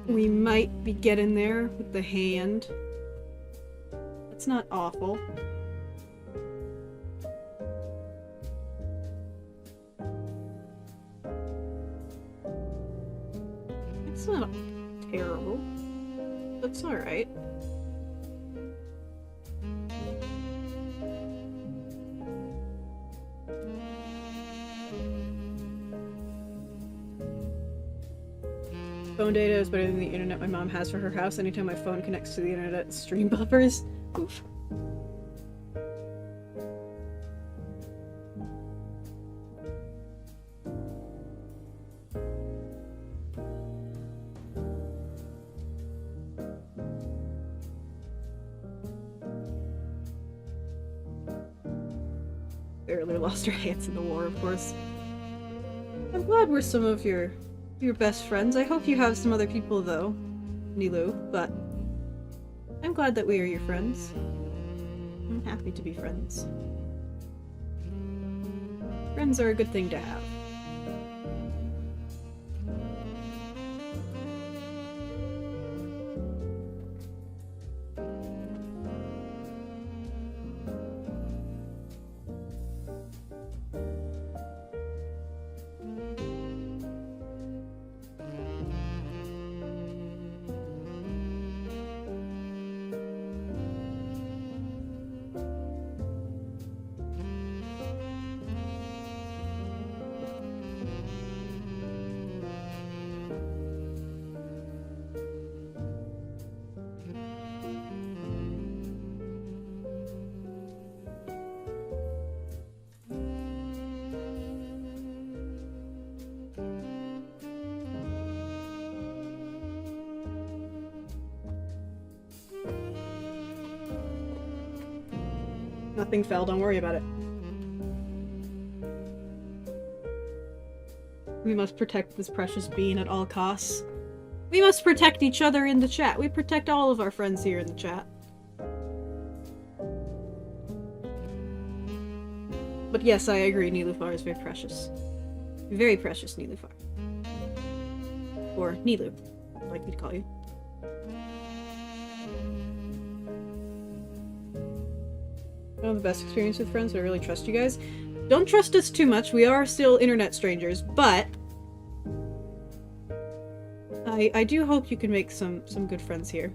We might be getting there with the hand. That's not awful. not terrible. That's alright. Phone data is better than the internet my mom has for her house. Anytime my phone connects to the internet, stream buffers. Oof. Barely lost her hands in the war, of course. I'm glad we're some of your best friends. I hope you have some other people, though, Nilou, but I'm glad that we are your friends. I'm happy to be friends. Friends are a good thing to have. Nothing fell, don't worry about it. We must protect this precious bean at all costs. We must protect each other in the chat. We protect all of our friends here in the chat. But yes, I agree, Nilufar is very precious. Very precious, Nilufar. Or Nilou, I'd like me to call you. I don't have the best experience with friends, but I really trust you guys. Don't trust us too much, we are still internet strangers, but I do hope you can make some good friends here.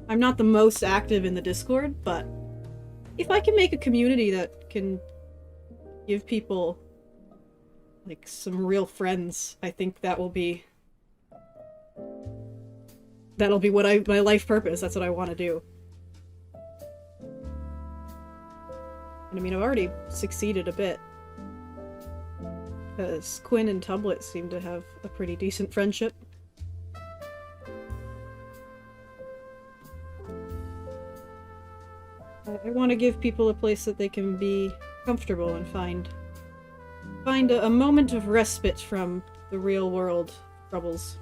I'm not the most active in the Discord, but if I can make a community that can give people like some real friends, I think that'll be what my life purpose. That's what I want to do. And I mean, I've already succeeded a bit. Because Quinn and Tublet seem to have a pretty decent friendship. I want to give people a place that they can be comfortable and find a moment of respite from the real world troubles.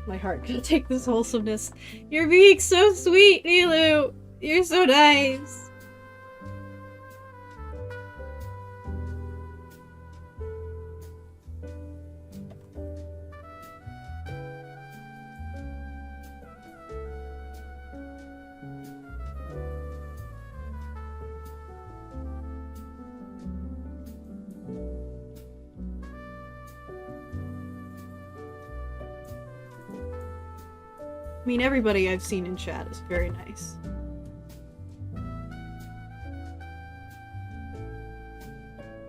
My heart can't take this wholesomeness. You're being so sweet, Nilou! You're so nice! I mean, everybody I've seen in chat is very nice.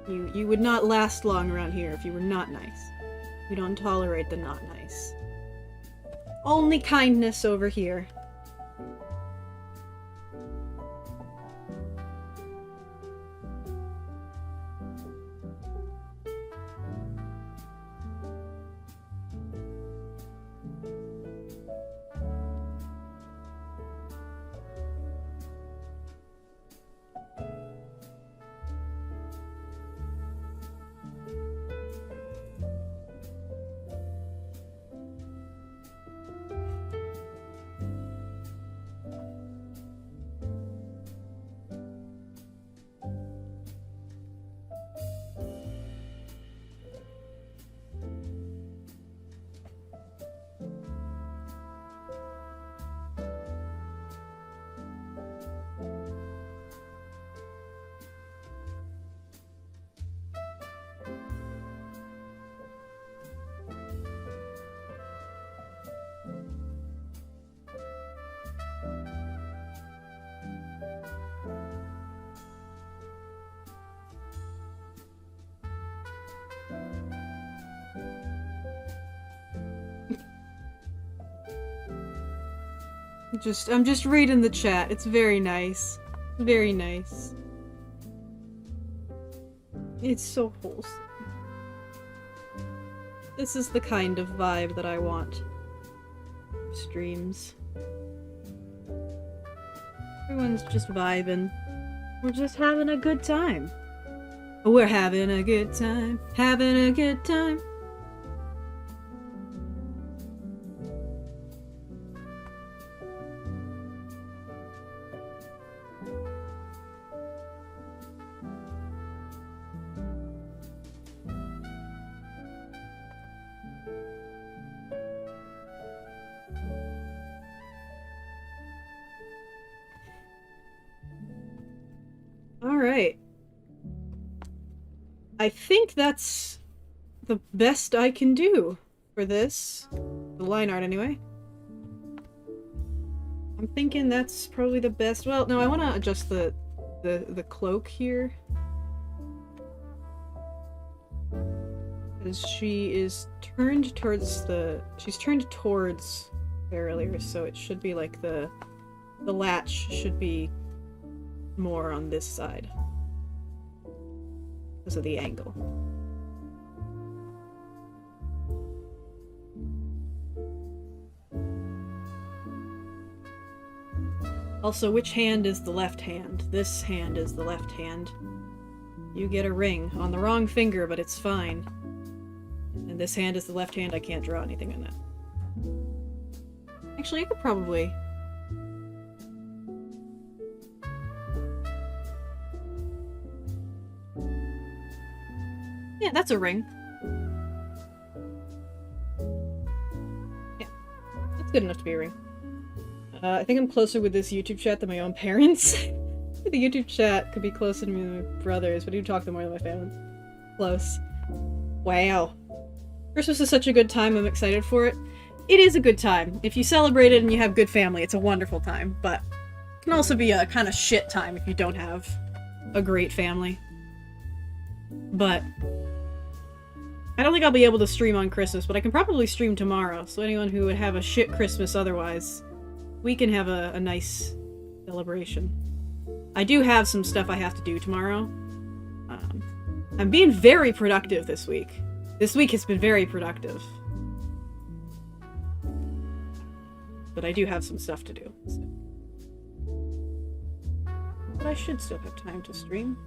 You would not last long around here if you were not nice. We don't tolerate the not nice. Only kindness over here. I'm just reading the chat. It's very nice. Very nice. It's so wholesome. This is the kind of vibe that I want. Streams. Everyone's just vibing. We're just having a good time. We're having a good time. Having a good time. Alright. I think that's the best I can do for this. The line art, anyway. I'm thinking that's probably the best. Well, no, I want to adjust the cloak here. Because she is turned towards she's turned towards earlier, so it should be like the latch should be more on this side because of the angle. Also, which hand is the left hand? This hand is the left hand. You get a ring on the wrong finger, but it's fine. And this hand is the left hand. I can't draw anything on that. Actually, I could probably... Yeah, that's a ring. Yeah, that's good enough to be a ring. I think I'm closer with this YouTube chat than my own parents. The YouTube chat could be closer to me than my brothers, but I do talk to them more than my family. Close. Wow. Christmas is such a good time, I'm excited for it. It is a good time. If you celebrate it and you have good family, it's a wonderful time, but it can also be a kind of shit time if you don't have a great family. But I don't think I'll be able to stream on Christmas, but I can probably stream tomorrow, so anyone who would have a shit Christmas otherwise, we can have a nice celebration. I do have some stuff I have to do tomorrow. I'm being very productive this week. This week has been very productive. But I do have some stuff to do. So. But I should still have time to stream.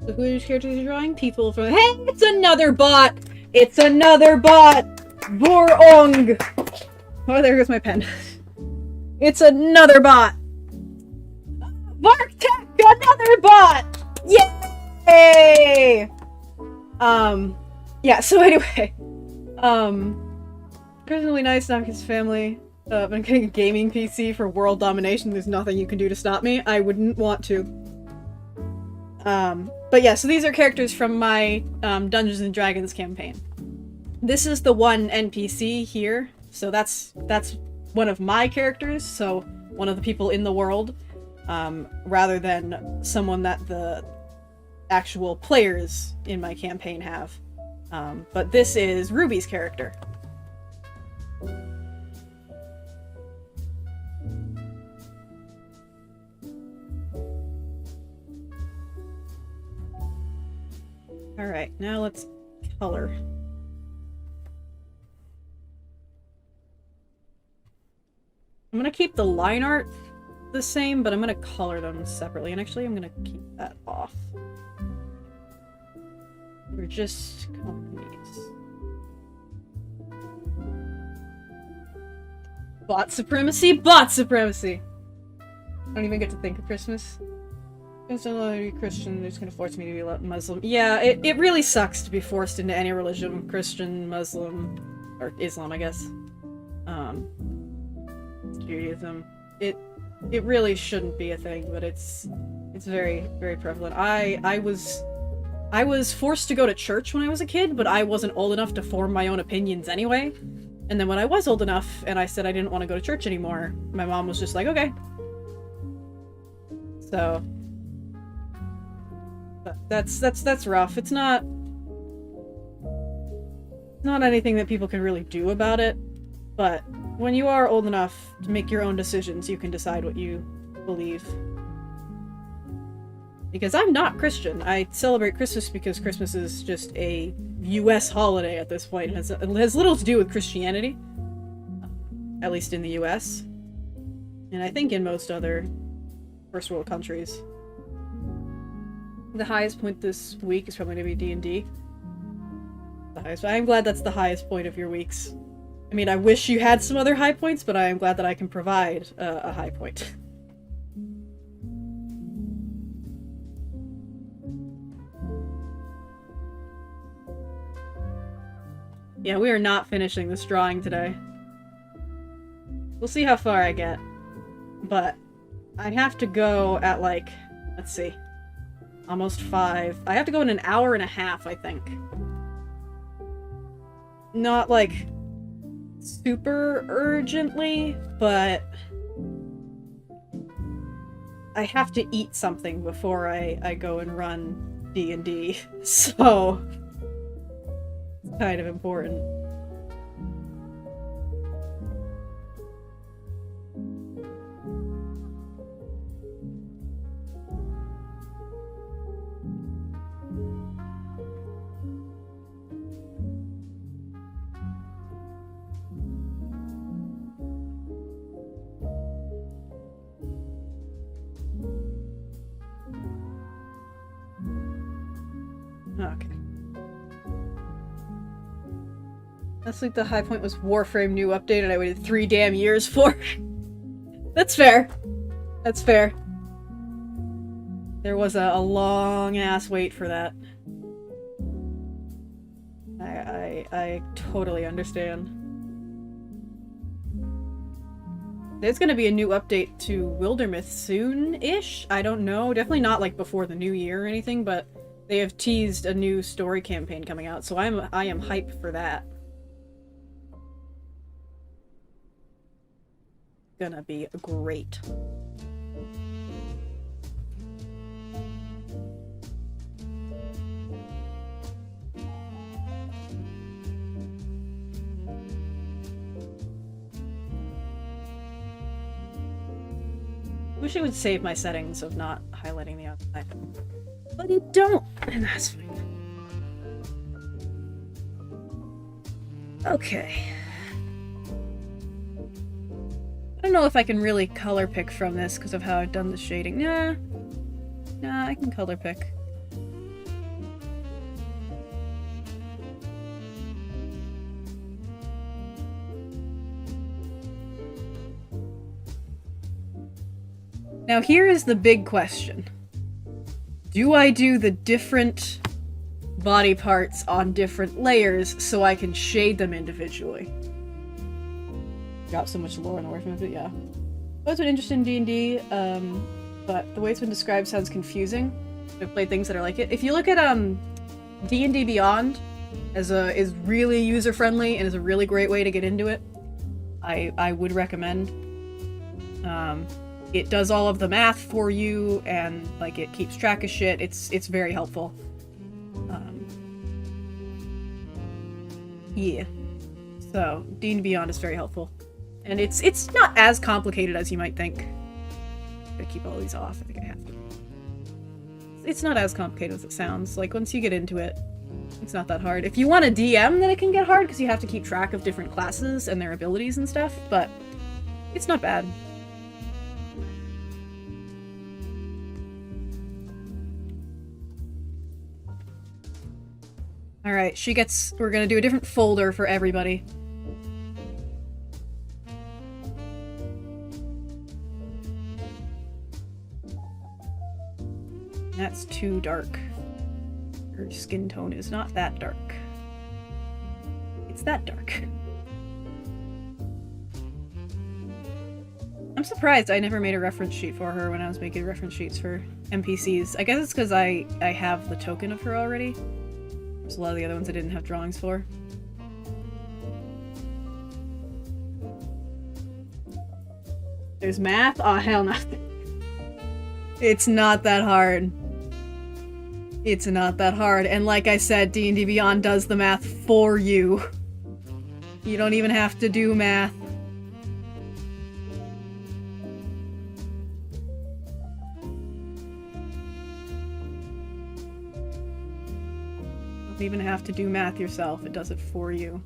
So whose characters are you drawing? People from— Hey! It's another bot! It's another bot! Vorong! Oh, there goes my pen. It's another bot! Varktech! Another bot! Yay! Yeah, so anyway. It's really nice not his family. I'm getting a gaming PC for world domination. There's nothing you can do to stop me. I wouldn't want to. But yeah, so these are characters from my Dungeons & Dragons campaign. This is the one NPC here, so that's one of my characters, so one of the people in the world, rather than someone that the actual players in my campaign have. But this is Ruby's character. Alright, now let's color. I'm gonna keep the line art the same, but I'm gonna color them separately. And actually, I'm gonna keep that off. We're just companies. Bot supremacy? Bot supremacy! I don't even get to think of Christmas. It's a Christian who's gonna force me to be a Muslim. Yeah, it really sucks to be forced into any religion, Christian, Muslim, or Islam, I guess. Judaism. It really shouldn't be a thing, but it's very, very prevalent. I was I was forced to go to church when I was a kid, but I wasn't old enough to form my own opinions anyway. And then when I was old enough and I said I didn't want to go to church anymore, my mom was just like, okay. So that's rough. It's not anything that people can really do about it, but when you are old enough to make your own decisions, you can decide what you believe. Because I'm not Christian. I celebrate Christmas because Christmas is just a US holiday at this point. It has little to do with Christianity. At least in the US. And I think in most other first world countries. The highest point this week is probably going to be D&D. The highest. I'm glad that's the highest point of your weeks. I mean, I wish you had some other high points, but I am glad that I can provide a high point. Yeah, we are not finishing this drawing today. We'll see how far I get. But I have to go at, like, let's see, almost 5. I have to go in an hour and a half, I think. Not, like, super urgently, but I have to eat something before I go and run D&D, so it's kind of important. Okay. Last week the high point was Warframe new update and I waited 3 damn years for. That's fair. That's fair. There was a long ass wait for that. I totally understand. There's gonna be a new update to Wildermyth soon-ish? I don't know. Definitely not like before the new year or anything, but they have teased a new story campaign coming out, so I am hyped for that. Gonna be great. Wish it would save my settings of not highlighting the outside. But it don't, and that's fine. Okay. I don't know if I can really color pick from this because of how I've done the shading. Nah, I can color pick. Now here is the big question. Do I do the different body parts on different layers so I can shade them individually? Got so much lore in the working with it, yeah. I've always been interested in D&D, but the way it's been described sounds confusing. I've played things that are like it. If you look at D&D Beyond is really user-friendly and is a really great way to get into it. I would recommend. It does all of the math for you, and like it keeps track of shit. It's very helpful. Yeah. So D&D Beyond is very helpful, and it's not as complicated as you might think. Gotta keep all these off. I think I have to. It's not as complicated as it sounds. Like once you get into it, it's not that hard. If you want a DM, then it can get hard because you have to keep track of different classes and their abilities and stuff. But it's not bad. Alright, we're gonna do a different folder for everybody. That's too dark. Her skin tone is not that dark. It's that dark. I'm surprised I never made a reference sheet for her when I was making reference sheets for NPCs. I guess it's because I have the token of her already. There's a lot of the other ones I didn't have drawings for. There's math? Oh, hell no. It's not that hard. It's not that hard. And like I said, D&D Beyond does the math for you. You don't even have to do math. You don't even have to do math yourself. It does it for you.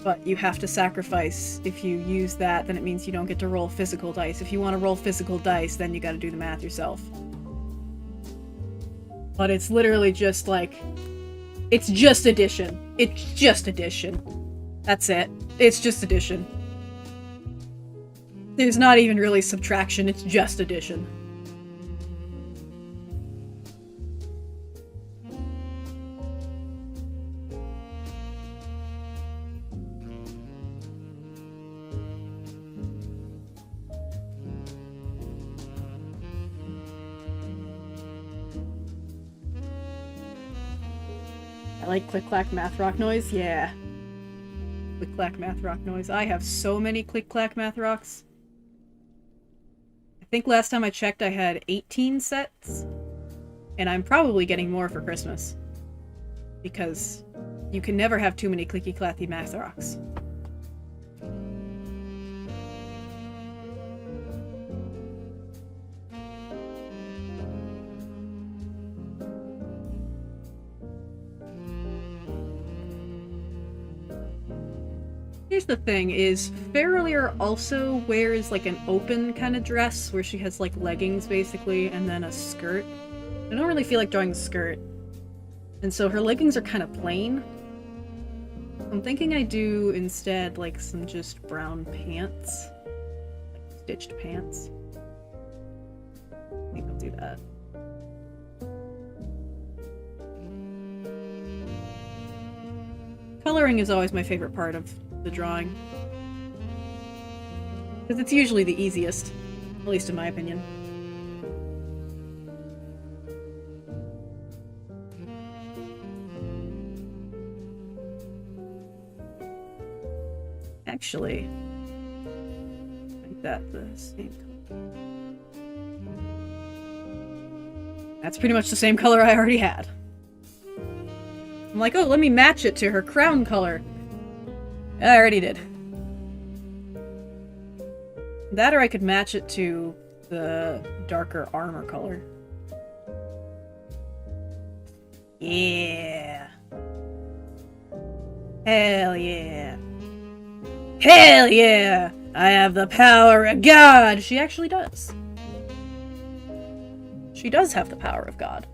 But you have to sacrifice. If you use that, then it means you don't get to roll physical dice. If you want to roll physical dice, then you gotta do the math yourself. But it's literally just like... It's just addition. It's just addition. That's it. It's just addition. There's not even really subtraction, it's just addition. I like click-clack math rock noise, yeah. Click-clack math rock noise. I have so many click-clack math rocks. I think last time I checked I had 18 sets. And I'm probably getting more for Christmas. Because you can never have too many clicky-clacky math rocks. Here's the thing, is Fairlier also wears like an open kind of dress where she has like leggings basically and then a skirt. I don't really feel like drawing a skirt. And so her leggings are kind of plain. I'm thinking I do instead like some just brown pants. Like stitched pants. I think I'll do that. Coloring is always my favorite part of the drawing. Because it's usually the easiest, at least in my opinion. Actually, make that the same color. That's pretty much the same color I already had. I'm like, oh, let me match it to her crown color. I already did. That or I could match it to the darker armor color. Yeah. Hell yeah. Hell yeah! I have the power of God! She actually does. She does have the power of God.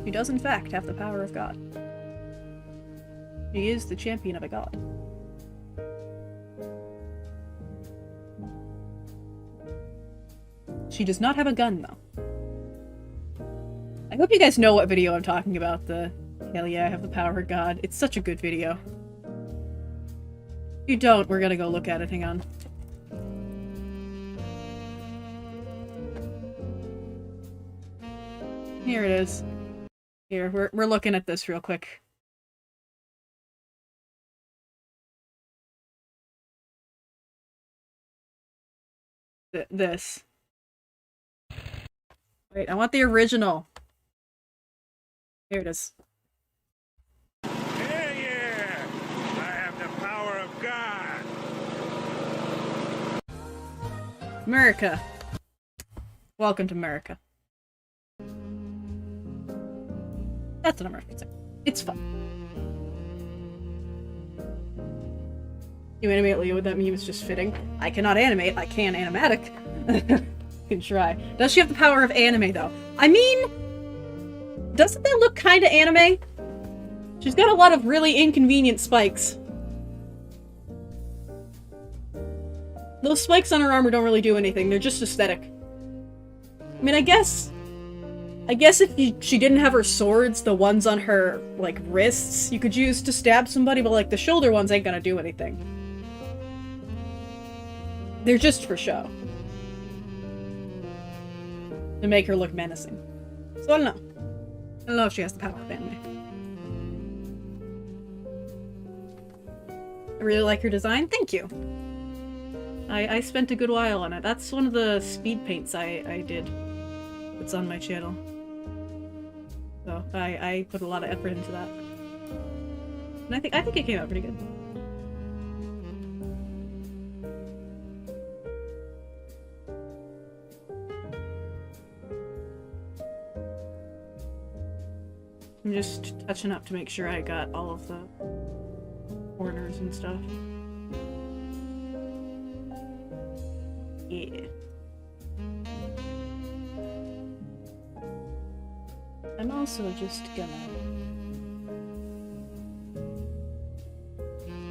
She does in fact have the power of God. She is the champion of a god. She does not have a gun, though. I hope you guys know what video I'm talking about, the hell yeah, I have the power of God. It's such a good video. If you don't, we're gonna go look at it, hang on. Here it is. Here, we're looking at this real quick. This. Wait, I want the original. Here it is. Hell yeah! I have the power of God! America. Welcome to America. That's what I'm referencing. It's fun. You animate Leo with that meme is just fitting. I cannot animate, I can animatic. Can try. Does she have the power of anime, though? I mean, doesn't that look kind of anime? She's got a lot of really inconvenient spikes. Those spikes on her armor don't really do anything, they're just aesthetic. I mean, I guess I guess if she didn't have her swords, the ones on her, like, wrists, you could use to stab somebody, but, like, the shoulder ones ain't gonna do anything. They're just for show. To make her look menacing. So I don't know. I don't know if she has the power of anime. I really like her design. Thank you. I spent a good while on it. That's one of the speed paints I did. It's on my channel. So I put a lot of effort into that. And I think it came out pretty good. I'm just touching up to make sure I got all of the corners and stuff. Yeah. I'm also just gonna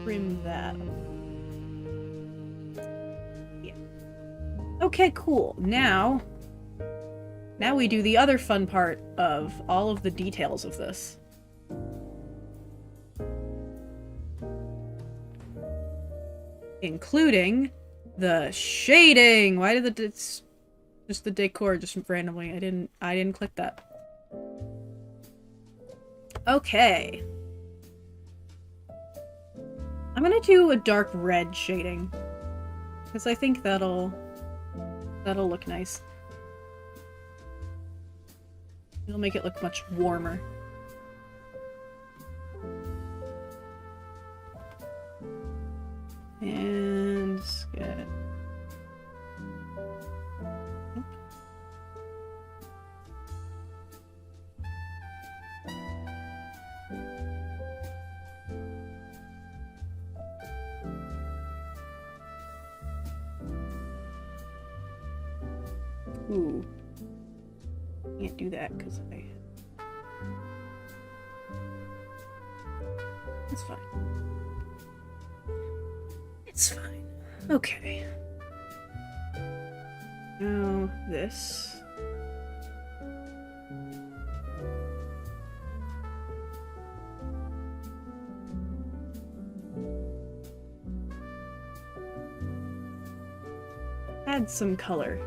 trim that. Yeah. Okay, cool. Now we do the other fun part of all of the details of this. Including the shading. Why did it's just the decor just randomly? I didn't click that. Okay. I'm gonna do a dark red shading because I think that'll look nice. It'll make it look much warmer. And good. Ooh. Can't do that because It's fine. It's fine. Okay. Now this. Add some color.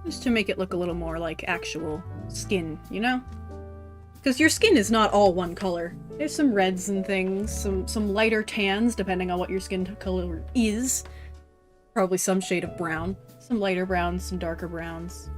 Just to make it look a little more like actual skin, you know? Because your skin is not all one color. There's some reds and things, some lighter tans, depending on what your skin color is. Probably some shade of brown. Some lighter browns, some darker browns.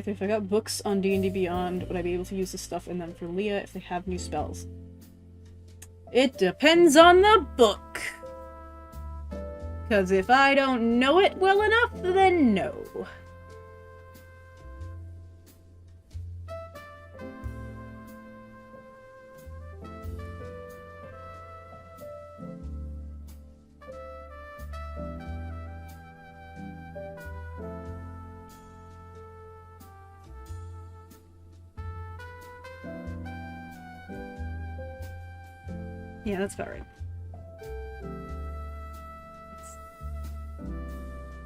If I got books on D&D Beyond, would I be able to use this stuff in them for Leah if they have new spells? It depends on the book. Because if I don't know it well enough, then no. Yeah, that's about right.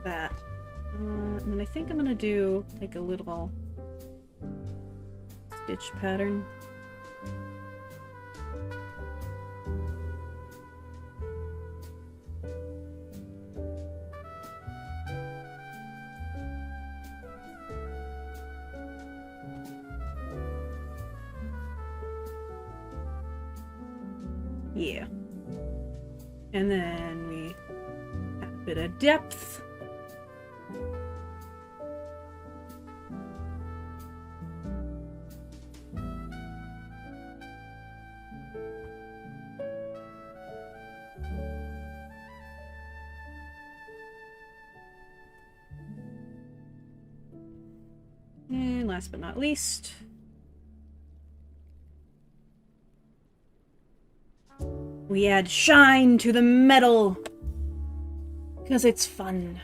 That. And then I think I'm gonna do like a little stitch pattern. Yeah. And then we add a bit of depth. last but not least, we add shine to the metal because it's fun.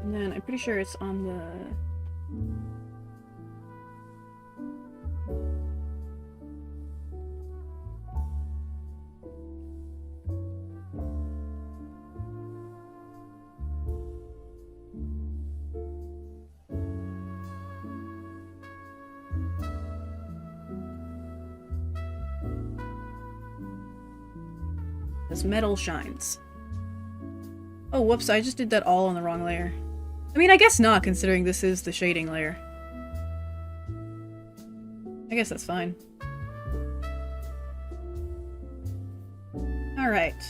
And then I'm pretty sure it's on the... As metal shines. Oh, whoops, I just did that all on the wrong layer. I mean, I guess not, considering this is the shading layer. I guess that's fine. Alright.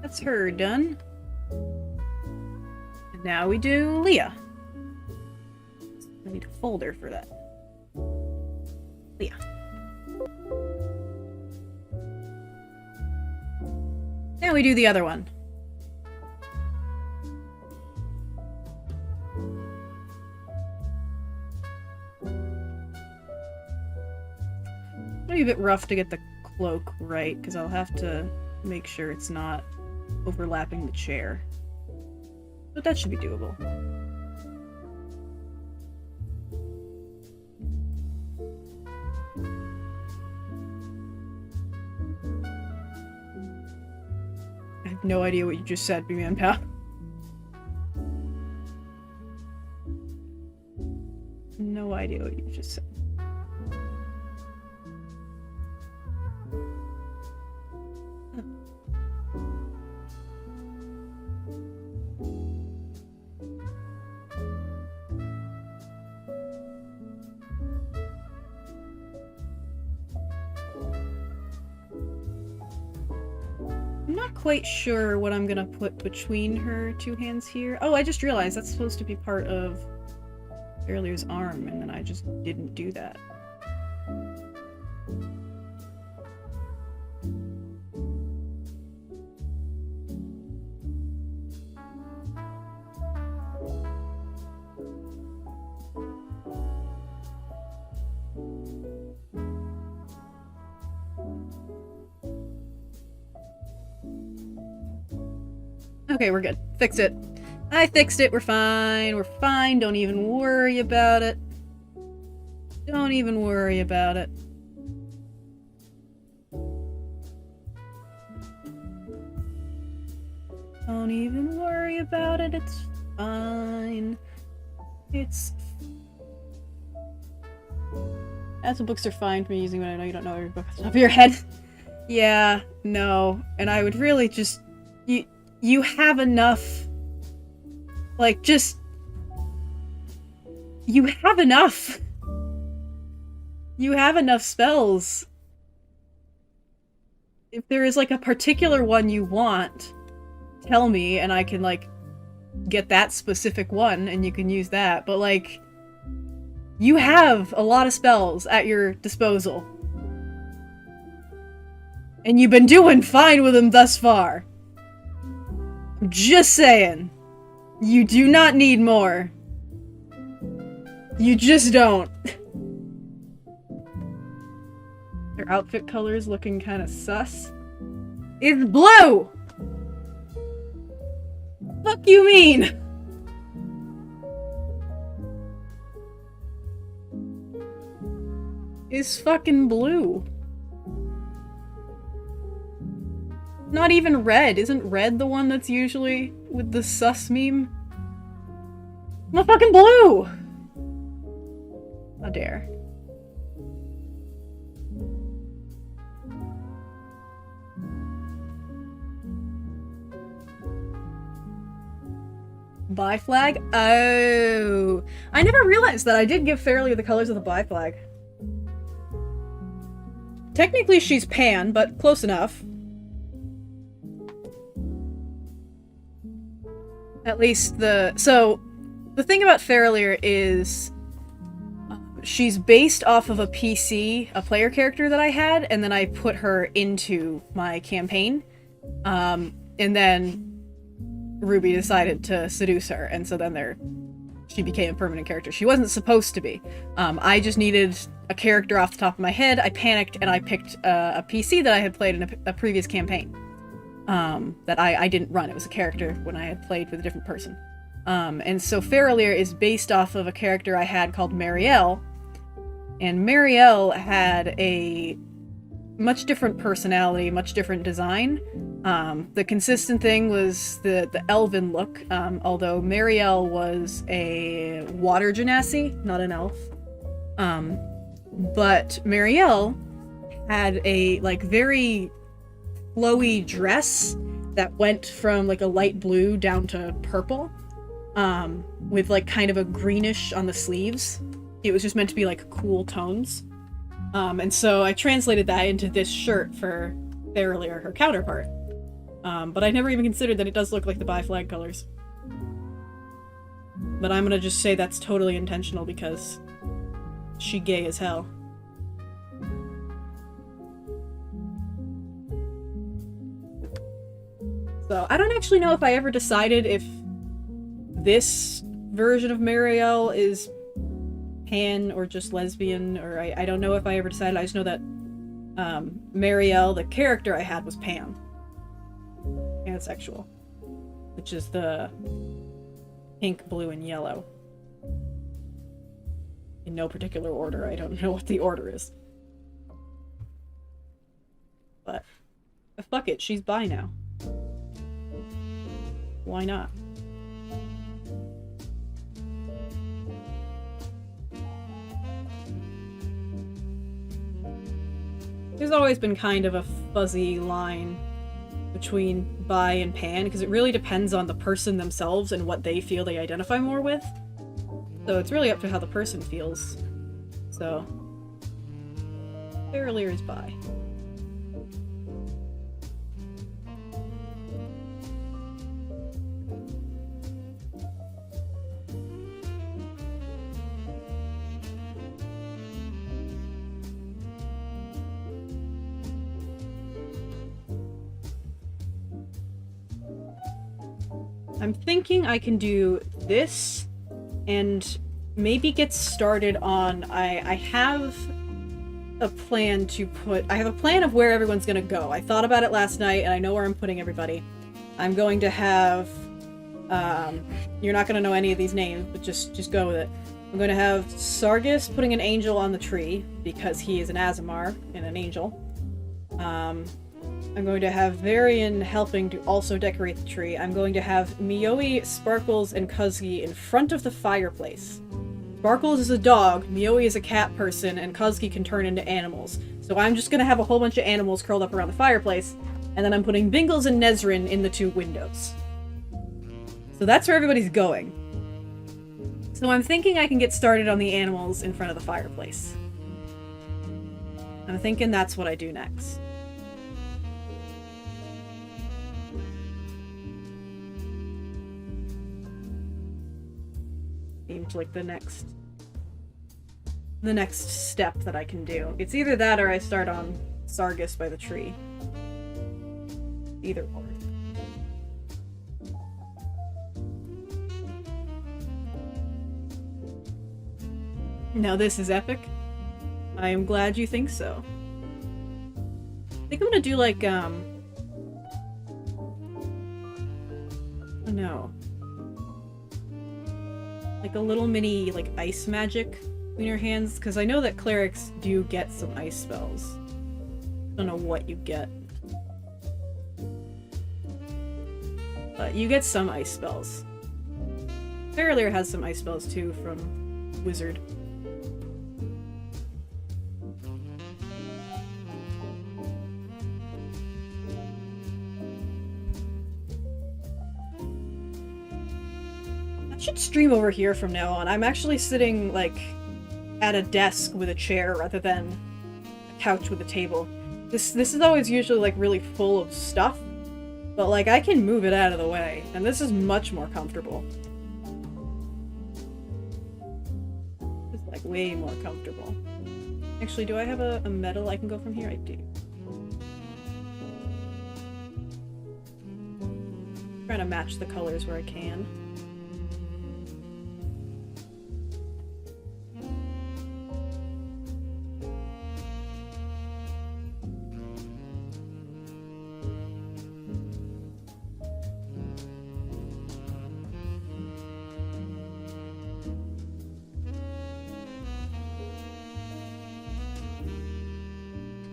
That's her done. And now we do Leah. I need a folder for that. Leah. Now we do the other one. It'll be a bit rough to get the cloak right, because I'll have to make sure it's not overlapping the chair. But that should be doable. I have no idea what you just said, B-Man Pal. No idea what you just said. I'm not quite sure what I'm gonna put between her two hands here. Oh, I just realized that's supposed to be part of Fairlier's arm, and then I just didn't do that. Okay, we're good. Fix it. I fixed it. We're fine. We're fine. Don't even worry about it. Don't even worry about it. Don't even worry about it. It's fine. It's... Acid books are fine for me using, but I know you don't know every book off the top of your head. Yeah, no. And I would really just... You have enough... Like, just... You have enough! You have enough spells. If there is, like, a particular one you want, tell me, and I can, like, get that specific one, and you can use that. But, like, you have a lot of spells at your disposal. And you've been doing fine with them thus far. I'm just saying. You do not need more. You just don't. Their outfit color is looking kind of sus. It's blue! Fuck you mean? It's fucking blue. Not even red. Isn't red the one that's usually with the sus meme? I'm fucking blue! How dare. Bi flag? Oh. I never realized that I did give Fairlier the colors of the bi flag. Technically she's pan, but close enough. At least the... So, the thing about Fairlier is... she's based off of a PC, a player character that I had, and then I put her into my campaign. And then Ruby decided to seduce her, and so then she became a permanent character. She wasn't supposed to be. I just needed a character off the top of my head. I panicked and I picked a PC that I had played in a previous campaign that I didn't run. It was a character when I had played with a different person. And so Farrelier is based off of a character I had called Marielle, and Marielle had a much different personality, much different design. The consistent thing was the elven look, although Marielle was a water genasi, not an elf. But Marielle had a like very flowy dress that went from like a light blue down to purple, with like kind of a greenish on the sleeves. It was just meant to be like cool tones. And so I translated that into this shirt for Farrelier, her counterpart. But I never even considered that it does look like the Bi flag colors. But I'm gonna just say that's totally intentional because she gay as hell. So I don't actually know if I ever decided if this version of Marielle is pan or just lesbian, or I don't know if I ever decided. I just know that Marielle, the character I had, was pan. Pansexual. Which is the pink, blue, and yellow. In no particular order. I don't know what the order is. But fuck it, she's bi now. Why not? There's always been kind of a fuzzy line between bi and pan, because it really depends on the person themselves and what they feel they identify more with. So it's really up to how the person feels. So, Farrelier is bi. I'm thinking I can do this and maybe get started on... I have a plan to put... I have a plan of where everyone's gonna go. I thought about it last night and I know where I'm putting everybody. I'm going to have... you're not gonna know any of these names, but just go with it. I'm going to have Sargus putting an angel on the tree because he is an Aasimar and an angel. I'm going to have Varian helping to also decorate the tree. I'm going to have Mioi, Sparkles, and Kuzgi in front of the fireplace. Sparkles is a dog, Mioi is a cat person, and Kuzgi can turn into animals. So I'm just going to have a whole bunch of animals curled up around the fireplace, and then I'm putting Bingles and Nezrin in the two windows. So that's where everybody's going. So I'm thinking I can get started on the animals in front of the fireplace. I'm thinking that's what I do next. Seems like the next step that I can do. It's either that or I start on Sargus by the tree. Either or. Now this is epic. I am glad you think so. I think I'm gonna do like, oh no. Like a little mini, like, ice magic in your hands, because I know that clerics do get some ice spells. I don't know what you get. But you get some ice spells. Farrelier has some ice spells too from Wizard. I should stream over here from now on. I'm actually sitting, like, at a desk with a chair rather than a couch with a table. This is always usually, like, really full of stuff, but, like, I can move it out of the way, and this is much more comfortable. Just like way more comfortable. Actually, do I have a metal I can go from here? I do. Trying to match the colors where I can.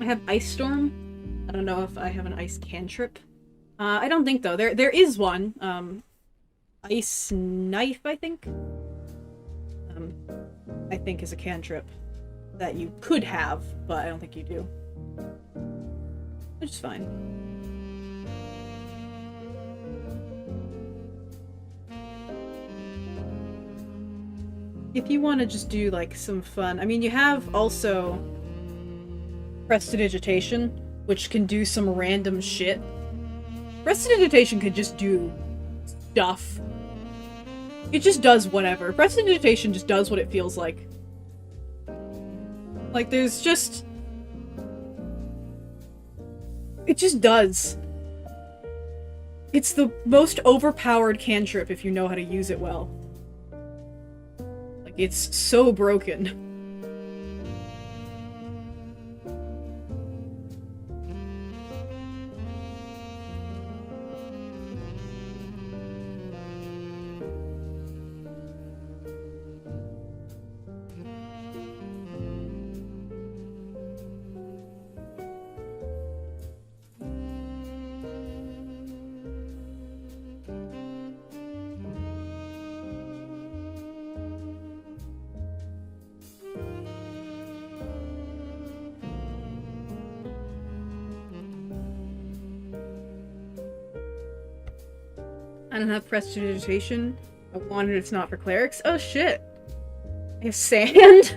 I have Ice Storm. I don't know if I have an Ice Cantrip. I don't think though. There is one. Ice Knife, I think. I think is a cantrip that you could have, but I don't think you do. Which is fine. If you want to just do like some fun, I mean, you have also Prestidigitation, which can do some random shit. Prestidigitation could just do stuff. It just does whatever. Prestidigitation just does what it feels like. Like, there's just... It just does. It's the most overpowered cantrip if you know how to use it well. Like, it's so broken. I don't have Prestidigitation. I wanted it's not for clerics. Oh shit! I have sand?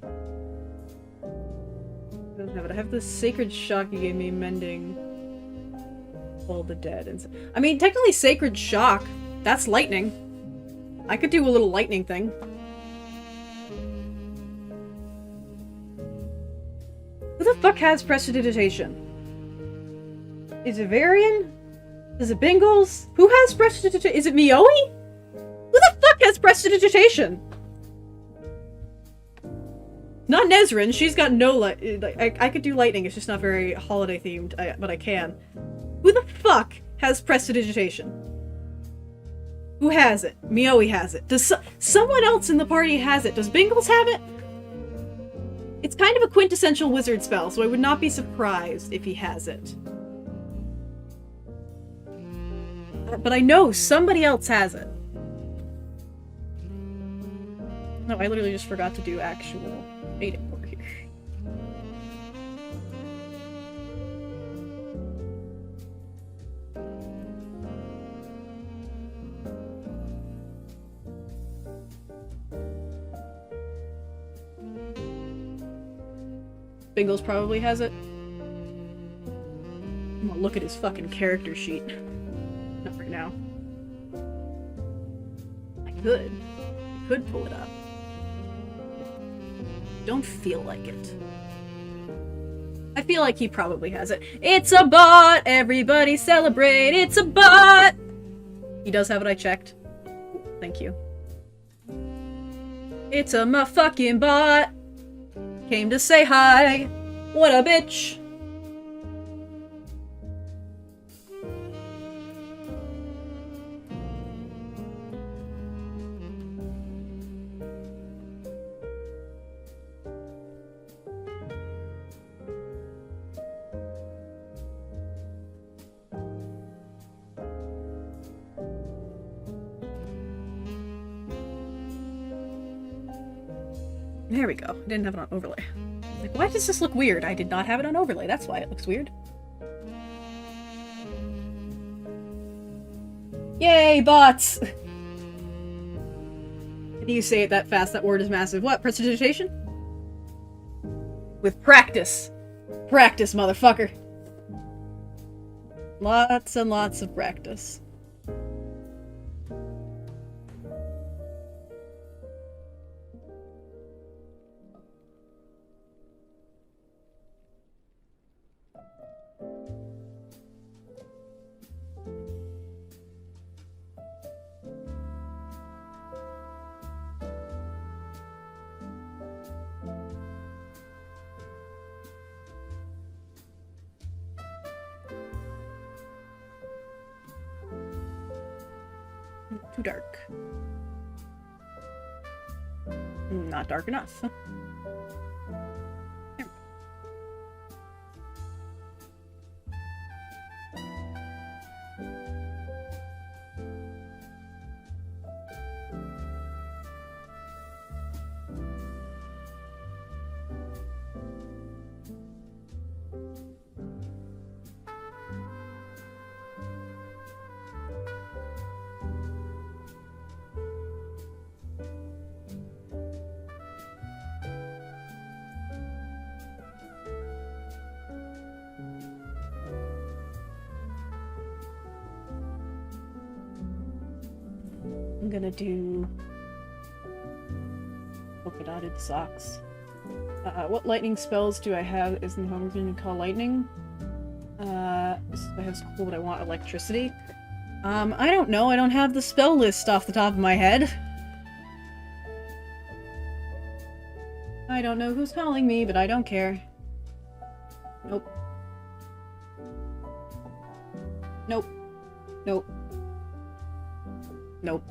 I don't have it. I have the Sacred Shock you gave me, mending all the dead. And I mean, technically Sacred Shock, that's lightning. I could do a little lightning thing. Who the fuck has Prestidigitation? Is it Varian? Is it Bingles? Who has Prestidigitation? Is it Mioi? Who the fuck has Prestidigitation? Not Nezrin. She's got no light. I could do lightning. It's just not very holiday themed, but I can. Who the fuck has Prestidigitation? Who has it? Mioi has it. Does someone else in the party has it? Does Bingles have it? It's kind of a quintessential wizard spell, so I would not be surprised if he has it. But I know somebody else has it. No, I literally just forgot to do actual mating over here. Bingles probably has it. I'm gonna look at his fucking character sheet. Not right now. I could pull it up. Don't feel like it. I feel like he probably has it. It's a bot! Everybody celebrate! It's a bot! He does have it, I checked. Thank you. It's a motherfucking bot! Came to say hi! What a bitch! There we go. I didn't have it on overlay. Like, why does this look weird? I did not have it on overlay. That's why it looks weird. Yay, bots! Can you say it that fast? That word is massive. What? Prestidigitation? With practice. Practice, motherfucker. Lots and lots of practice. too dark. Not dark enough. There. I'm gonna do polka dotted socks. What lightning spells do I have? Isn't home going to call lightning? I have school, but I want electricity. I don't know. I don't have the spell list off the top of my head. I don't know who's calling me, but I don't care. Nope. Nope. Nope. Nope.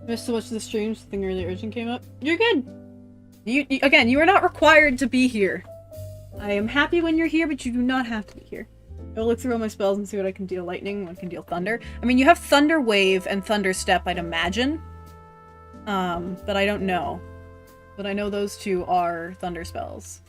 Missed so much of the stream, something really urgent came up. You're good! Again, you are not required to be here. I am happy when you're here, but you do not have to be here. I'll look through all my spells and see what I can deal lightning, what I can deal thunder. I mean, you have Thunder Wave and Thunder Step, I'd imagine. But I don't know. But I know those two are thunder spells.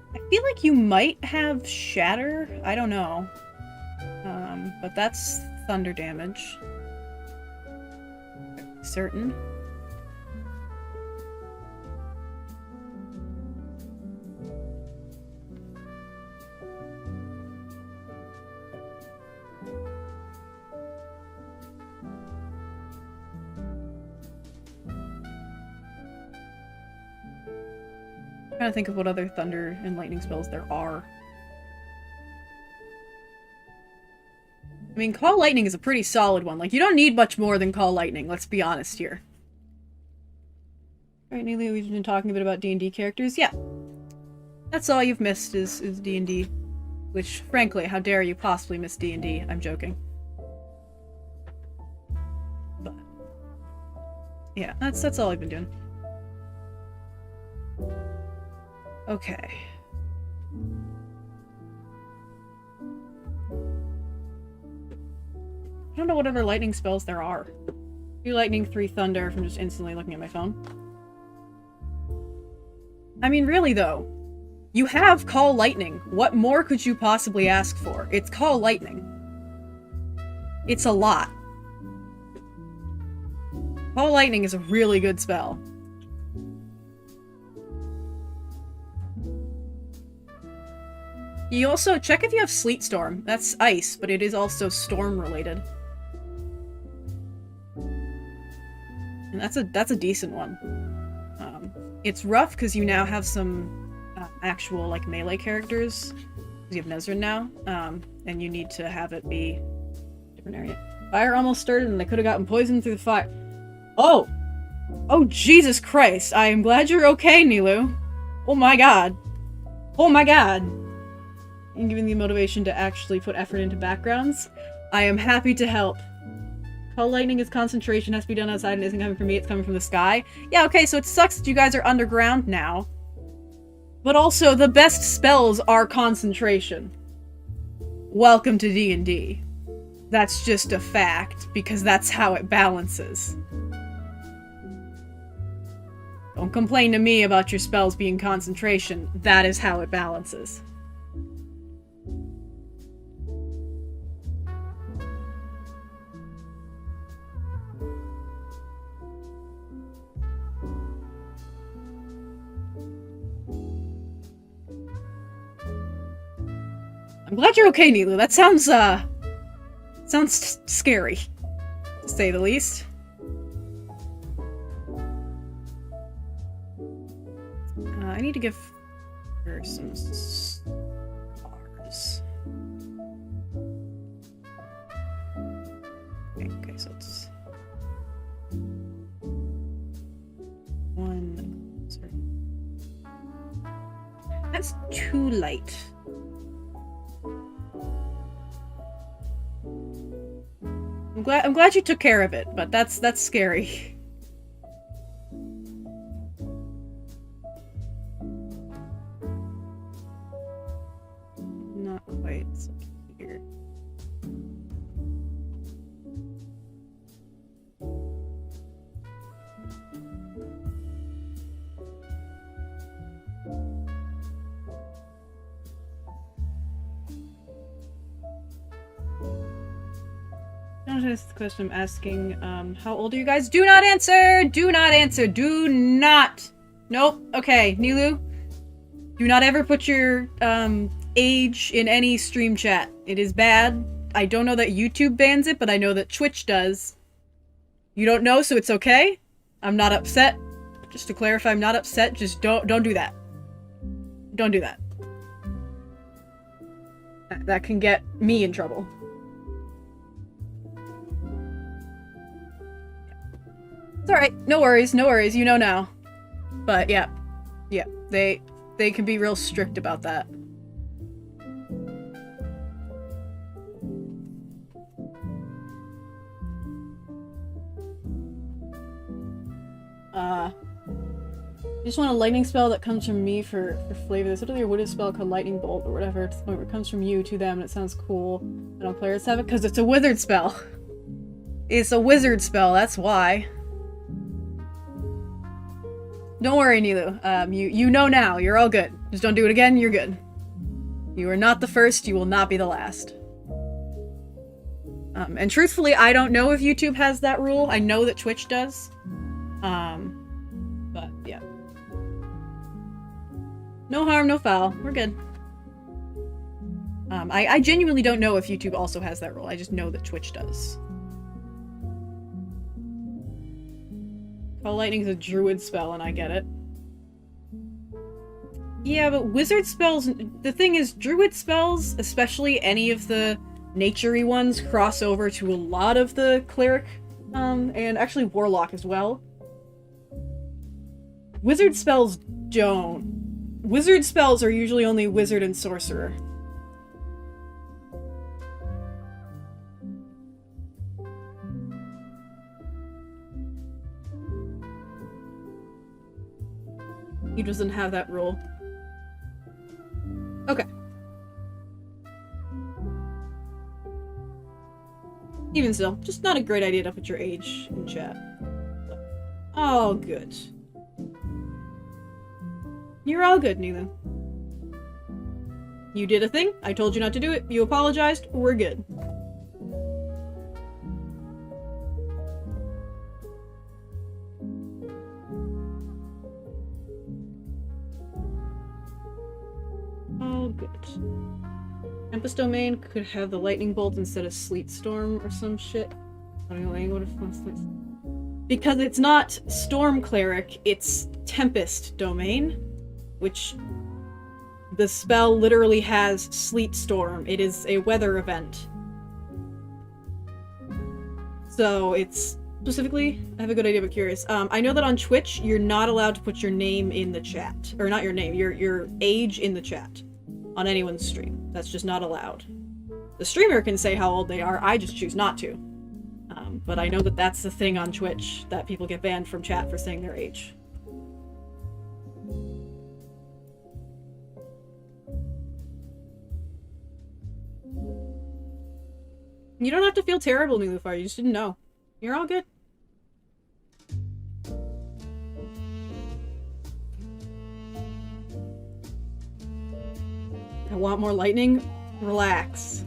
I feel like you might have Shatter. I don't know. But that's thunder damage. Certain. I'm trying to think of what other thunder and lightning spells there are. I mean, Call Lightning is a pretty solid one. Like, you don't need much more than Call Lightning, let's be honest here. Right, Neely, we've been talking a bit about D&D characters. Yeah. That's all you've missed is D&D. Which, frankly, how dare you possibly miss D&D? I'm joking. But yeah, that's all I've been doing. Okay. I don't know what other lightning spells there are. 2 lightning, 3 thunder from just instantly looking at my phone. I mean, really though, you have Call Lightning. What more could you possibly ask for? It's Call Lightning. It's a lot. Call Lightning is a really good spell. You also check if you have Sleet Storm. That's ice, but it is also storm related. And that's a decent one. It's rough because you now have some actual like melee characters. You have Nezrin now, and you need to have it be a different area. Fire almost started, and they could have gotten poisoned through the fire. Oh, oh Jesus Christ! I am glad you're okay, Nilu. Oh my God. Oh my God. And giving the motivation to actually put effort into backgrounds. I am happy to help. Call Lightning is concentration, has to be done outside and isn't coming from me, it's coming from the sky. Yeah, okay, so it sucks that you guys are underground now. But also, the best spells are concentration. Welcome to D&D. That's just a fact, because that's how it balances. Don't complain to me about your spells being concentration. That is how it balances. I'm glad you're okay, Nilu. That sounds scary, to say the least. I need to give her some stars. Okay, so it's one. Sorry. That's too light. I'm glad you took care of it, but that's scary. Not quite so here. That's the question I'm asking. How old are you guys? Do not answer! Do not answer! Do not! Nope. Okay, Nilu. Do not ever put your, age in any stream chat. It is bad. I don't know that YouTube bans it, but I know that Twitch does. You don't know, so it's okay. I'm not upset. Just to clarify, I'm not upset. Just don't do that. Don't do that. That can get me in trouble. It's alright. No worries, no worries. You know now. But yeah. Yeah. They can be real strict about that. Just want a lightning spell that comes from me for flavor. There's literally a wooden spell called Lightning Bolt or whatever. To the point where it comes from you to them and it sounds cool. I don't players have it because it's a wizard spell. It's a wizard spell, that's why. Don't worry, Nilu. You know now. You're all good. Just don't do it again, you're good. You are not the first, you will not be the last. And truthfully, I don't know if YouTube has that rule. I know that Twitch does. But, yeah. No harm, no foul. We're good. I genuinely don't know if YouTube also has that rule. I just know that Twitch does. Call Lightning is a druid spell, and I get it. Yeah, but wizard spells... The thing is, druid spells, especially any of the nature-y ones, cross over to a lot of the cleric, and actually warlock as well. Wizard spells don't. Wizard spells are usually only wizard and sorcerer. He doesn't have that rule. Okay. Even still, just not a great idea to put your age in chat. Oh, good. You're all good, Nilu. You did a thing, I told you not to do it, you apologized, we're good. Oh, good. Tempest Domain could have the Lightning Bolt instead of Sleet Storm or some shit. I don't know what if because it's not Storm Cleric, it's Tempest Domain, which the spell literally has Sleet Storm. It is a weather event. So it's specifically, I have a good idea but curious. I know that on Twitch, you're not allowed to put your name in the chat. Or not your name, your age in the chat. On anyone's stream. That's just not allowed. The streamer can say how old they are, I just choose not to. But I know that that's the thing on Twitch, that people get banned from chat for saying their age. You don't have to feel terrible, Nilufar, you just didn't know. You're all good. I want more lightning? Relax.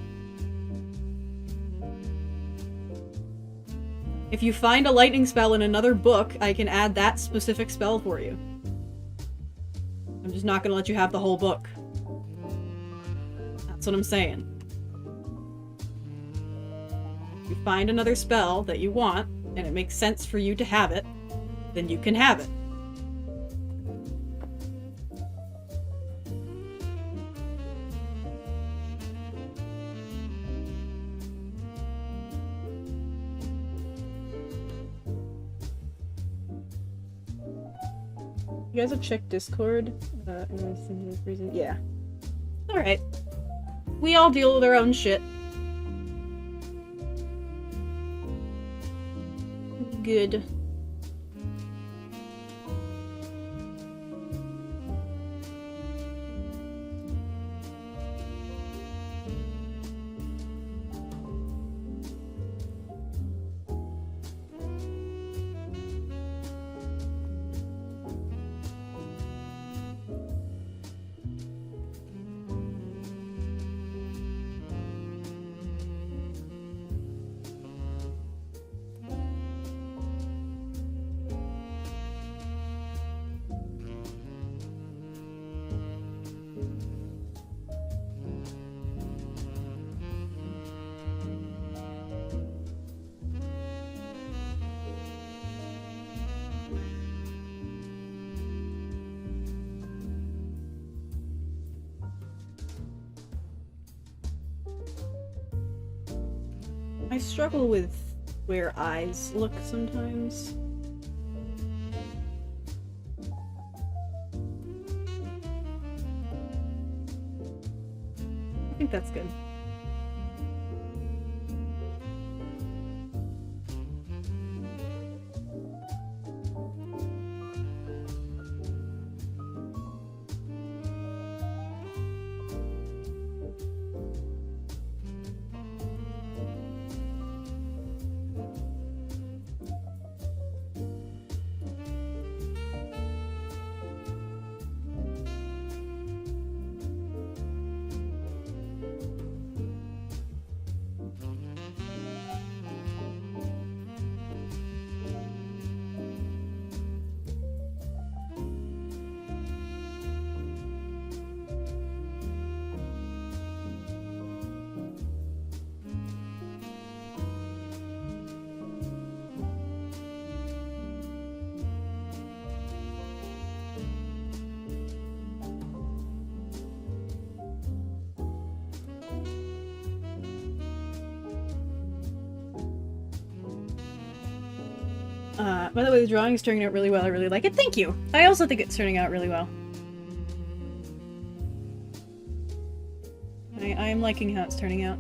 If you find a lightning spell in another book, I can add that specific spell for you. I'm just not gonna let you have the whole book. That's what I'm saying. If you find another spell that you want, and it makes sense for you to have it, then you can have it. You guys have checked Discord? Yeah. Alright. We all deal with our own shit. Good. I struggle with where eyes look sometimes. I think that's good. By the way, the drawing is turning out really well. I really like it. Thank you! I also think it's turning out really well. I am liking how it's turning out.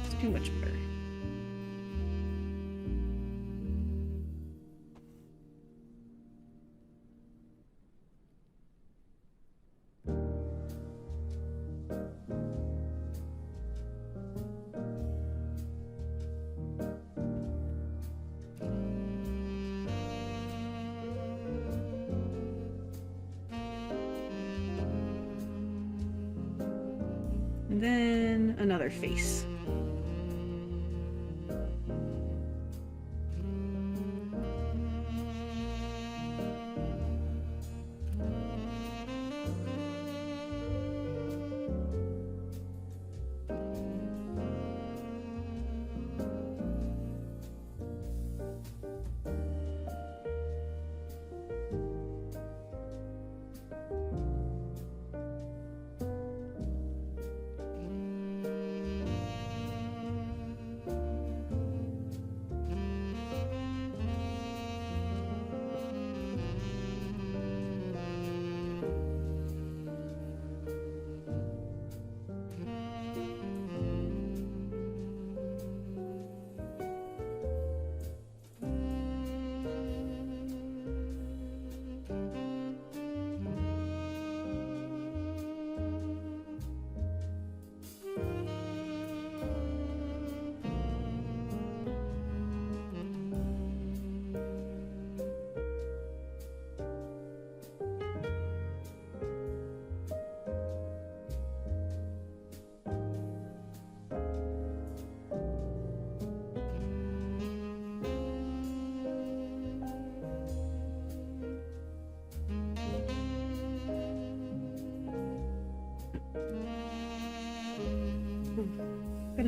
It's too much better. And then another face.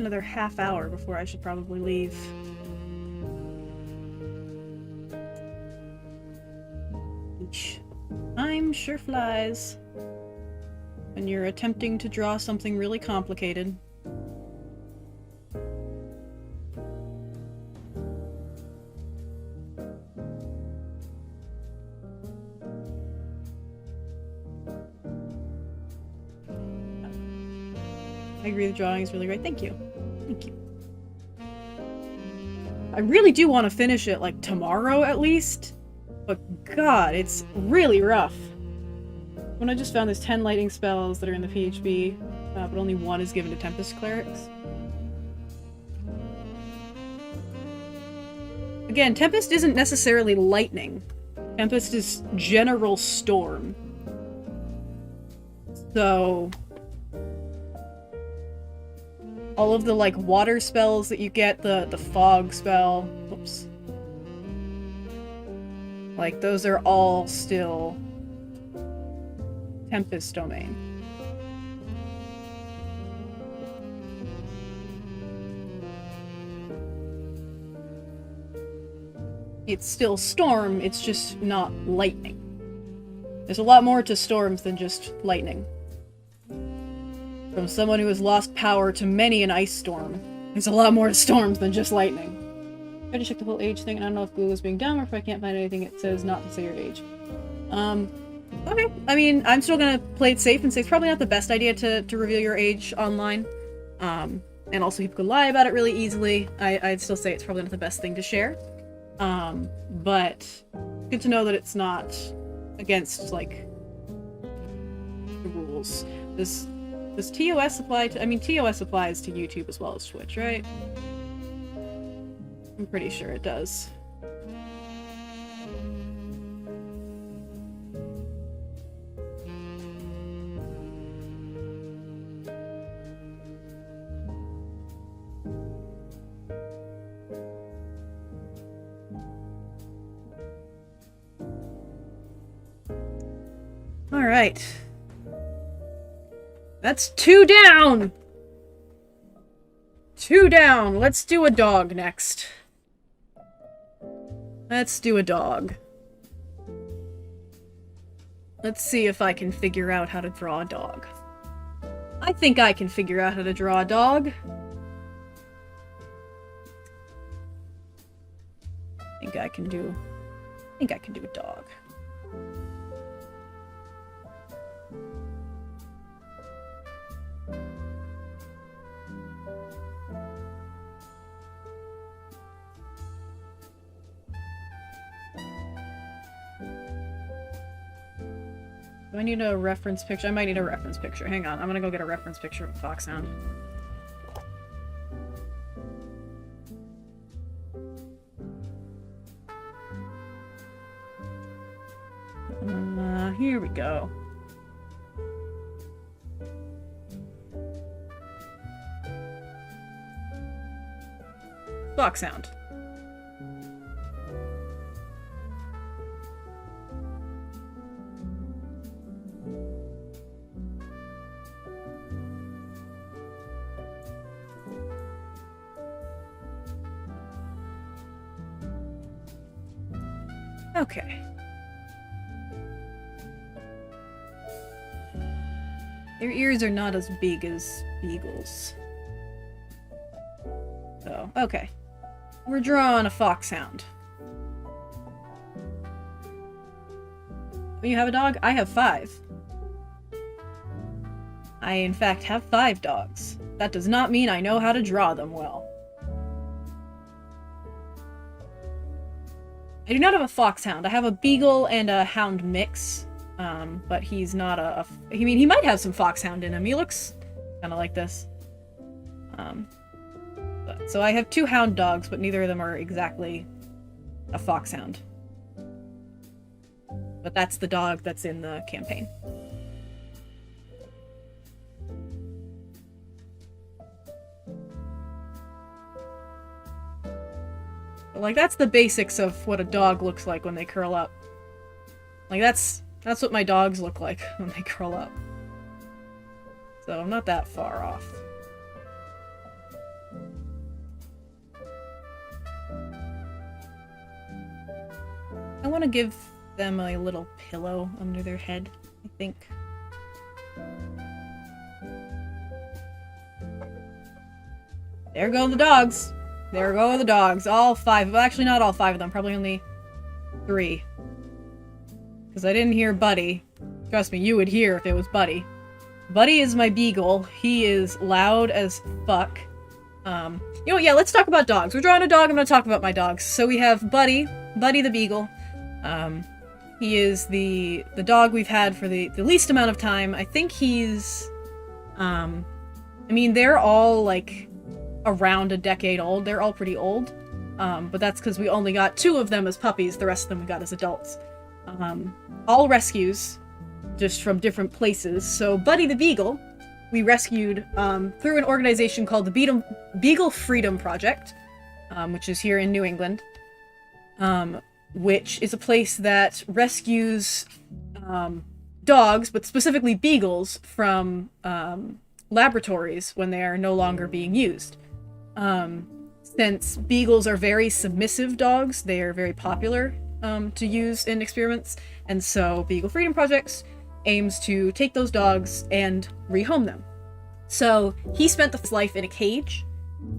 another half hour before I should probably leave. Eesh. Time sure flies when you're attempting to draw something really complicated. I agree the drawing is really great. Thank you. Thank you. I really do want to finish it, like, tomorrow at least. But god, it's really rough. When I just found there's 10 lightning spells that are in the PHB, but only one is given to Tempest Clerics. Again, Tempest isn't necessarily lightning. Tempest is general storm. So... all of the, like, water spells that you get, the fog spell, oops. Like, those are all still Tempest domain. It's still storm, it's just not lightning. There's a lot more to storms than just lightning. From someone who has lost power to many an ice storm, there's a lot more to storms than just lightning. I tried to check the whole age thing, and I don't know if Google is being dumb or if I can't find anything it says not to say your age. Okay. I mean, I'm still gonna play it safe and say it's probably not the best idea to reveal your age online. And also people could lie about it really easily. I'd still say it's probably not the best thing to share. But good to know that it's not against, like, the rules. Does TOS apply to... I mean, TOS applies to YouTube as well as Twitch, right? I'm pretty sure it does. Alright. That's 2 down! 2 down! Let's do a dog next. Let's do a dog. Let's see if I can figure out how to draw a dog. I think I can figure out how to draw a dog. I think I can do a dog. Do I need a reference picture? I might need a reference picture. Hang on, I'm gonna go get a reference picture of a foxhound. Here we go. Foxhound. Okay. Their ears are not as big as beagles. So, okay. We're drawing a foxhound. You have a dog? I have 5. I, in fact, have 5 dogs. That does not mean I know how to draw them well. I do not have a foxhound. I have a beagle and a hound mix, but he's not I mean, he might have some foxhound in him. He looks kind of like this. So I have 2 hound dogs, but neither of them are exactly a foxhound. But that's the dog that's in the campaign. Like, that's the basics of what a dog looks like when they curl up. Like, that's what my dogs look like when they curl up. So I'm not that far off. I want to give them a little pillow under their head, I think. There go the dogs. There go the dogs. All 5. Well, actually, not all 5 of them. Probably only 3. Because I didn't hear Buddy. Trust me, you would hear if it was Buddy. Buddy is my beagle. He is loud as fuck. You know what? Yeah, let's talk about dogs. We're drawing a dog. I'm going to talk about my dogs. So we have Buddy the beagle. He is the dog we've had for the least amount of time. I think he's, I mean, they're all like around a decade old. They're all pretty old. But that's because we only got 2 of them as puppies. The rest of them we got as adults. All rescues, just from different places. So Buddy the beagle, we rescued through an organization called the Beagle Freedom Project, which is here in New England, which is a place that rescues dogs, but specifically beagles, from laboratories when they are no longer being used. Since beagles are very submissive dogs, they are very popular to use in experiments, and so Beagle Freedom Projects aims to take those dogs and rehome them. So he spent his life in a cage,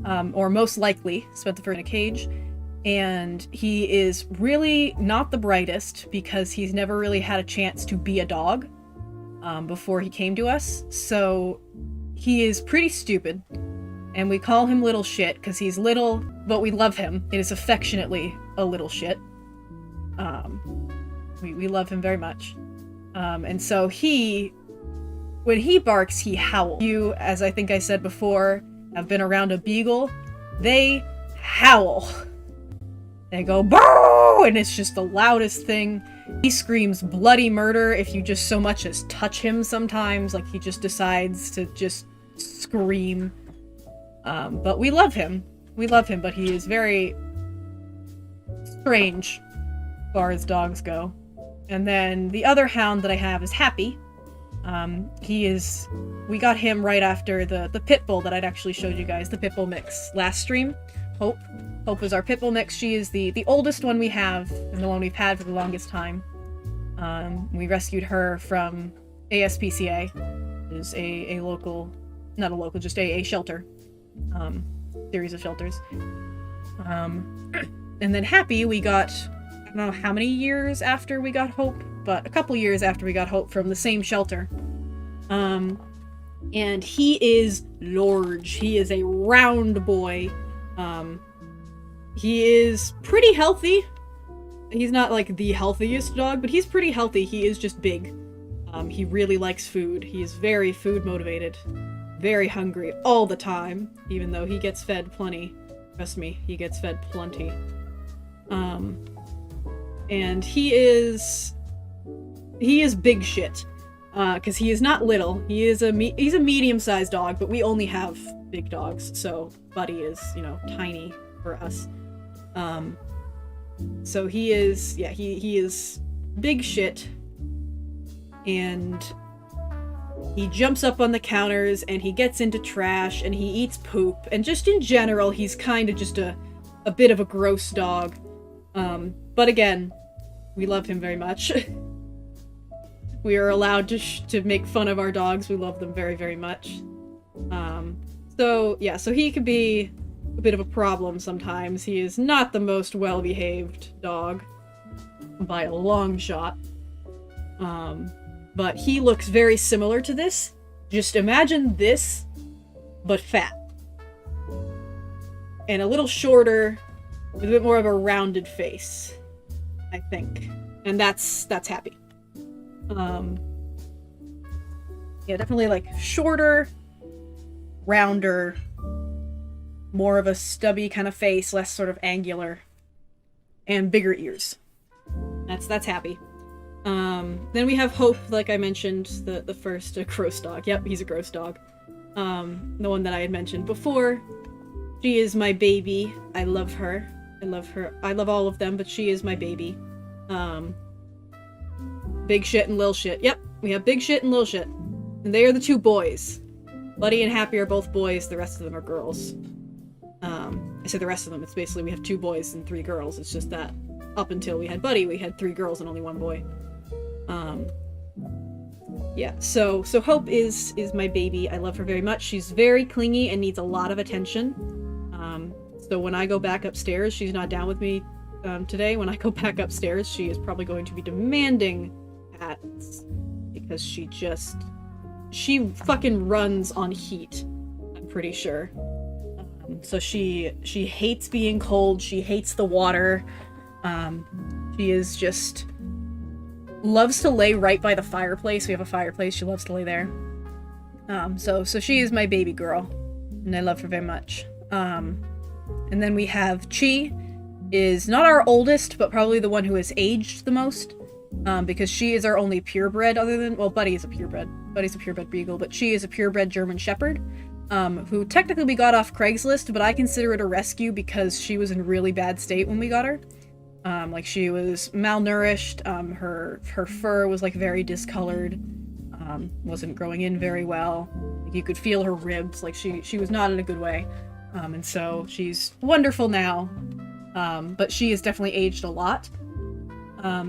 or most likely spent the first in a cage, and he is really not the brightest because he's never really had a chance to be a dog before he came to us. So he is pretty stupid, and we call him Little Shit because he's little, but we love him. It is affectionately a little shit. We love him very much. And so when he barks, he howls. You, as I think I said before, have been around a beagle, they howl. They go, boo! And it's just the loudest thing. He screams bloody murder if you just so much as touch him sometimes. Like, he just decides to just scream. But we love him. We love him, but he is very strange as far as dogs go. And then the other hound that I have is Happy. We got him right after the pit bull that I'd actually showed you guys, the pit bull mix last stream. Hope is our pit bull mix. She is the oldest one we have, and the one we've had for the longest time. We rescued her from ASPCA, which is a local, not a local, just a shelter, series of shelters. And then Happy we got, I don't know how many years after we got Hope, but a couple years after we got Hope from the same shelter. And he is large. He is a round boy. He is pretty healthy. He's not like the healthiest dog, but he's pretty healthy. He is just big. He really likes food. He is very food motivated. Very hungry all the time, even though he gets fed plenty. Trust me, he gets fed plenty. And he is big shit. Because he is not little. He's a medium-sized dog, but we only have big dogs, so Buddy is, tiny for us. So he is big shit, and he jumps up on the counters, and he gets into trash, and he eats poop, and just in general, he's kind of just a bit of a gross dog. But again, we love him very much. We are allowed to make fun of our dogs. We love them very, very much. So he could be a bit of a problem sometimes. He is not the most well-behaved dog by a long shot. But he looks very similar to this. Just imagine this, but fat. And a little shorter, with a bit more of a rounded face, I think. And that's Happy. Definitely like shorter, rounder, more of a stubby kind of face, less sort of angular, and bigger ears. That's Happy. Then we have Hope, like I mentioned, the first gross dog. Yep, he's a gross dog. The one that I had mentioned before. She is my baby. I love her. I love all of them, but she is my baby. Big Shit and Lil Shit. Yep, we have Big Shit and Lil Shit. And they are the 2 boys. Buddy and Happy are both boys, the rest of them are girls. I say the rest of them, it's basically we have 2 boys and 3 girls, it's just that. up until we had Buddy, we had 3 girls and only 1 boy. Yeah, so Hope is my baby. I love her very much. She's very clingy and needs a lot of attention. So when I go back upstairs, she's not down with me today. When I go back upstairs, she is probably going to be demanding pats because she fucking runs on heat, I'm pretty sure. So she hates being cold. She hates the water. She is just loves to lay right by the fireplace. We have a fireplace. She loves to lay there. So she is my baby girl, and I love her very much. And then we have Chi, is not our oldest, but probably the one who has aged the most, because she is our only purebred other than, well, Buddy is a purebred. Buddy's a purebred beagle, but Chi is a purebred German Shepherd, who technically we got off Craigslist, but I consider it a rescue because she was in really bad state when we got her. Like, she was malnourished, her fur was, like, very discolored, wasn't growing in very well. Like, you could feel her ribs, like, she was not in a good way. And so she's wonderful now, but she has definitely aged a lot. I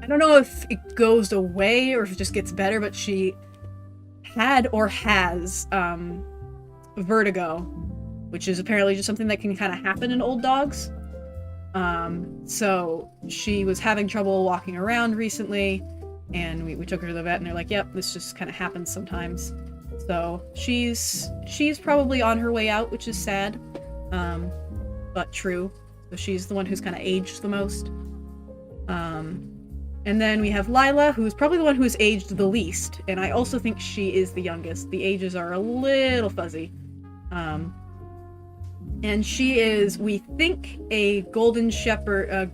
don't know if it goes away or if it just gets better, but she had or has vertigo, which is apparently just something that can kind of happen in old dogs. So she was having trouble walking around recently, and we took her to the vet, and they're like, yep, this just kind of happens sometimes. So she's probably on her way out, which is sad, but true. So she's the one who's kind of aged the most. And then we have Lila, who's probably the one who's aged the least, and I also think she is the youngest. The ages are a little fuzzy. And she is, we think, a golden shepherd,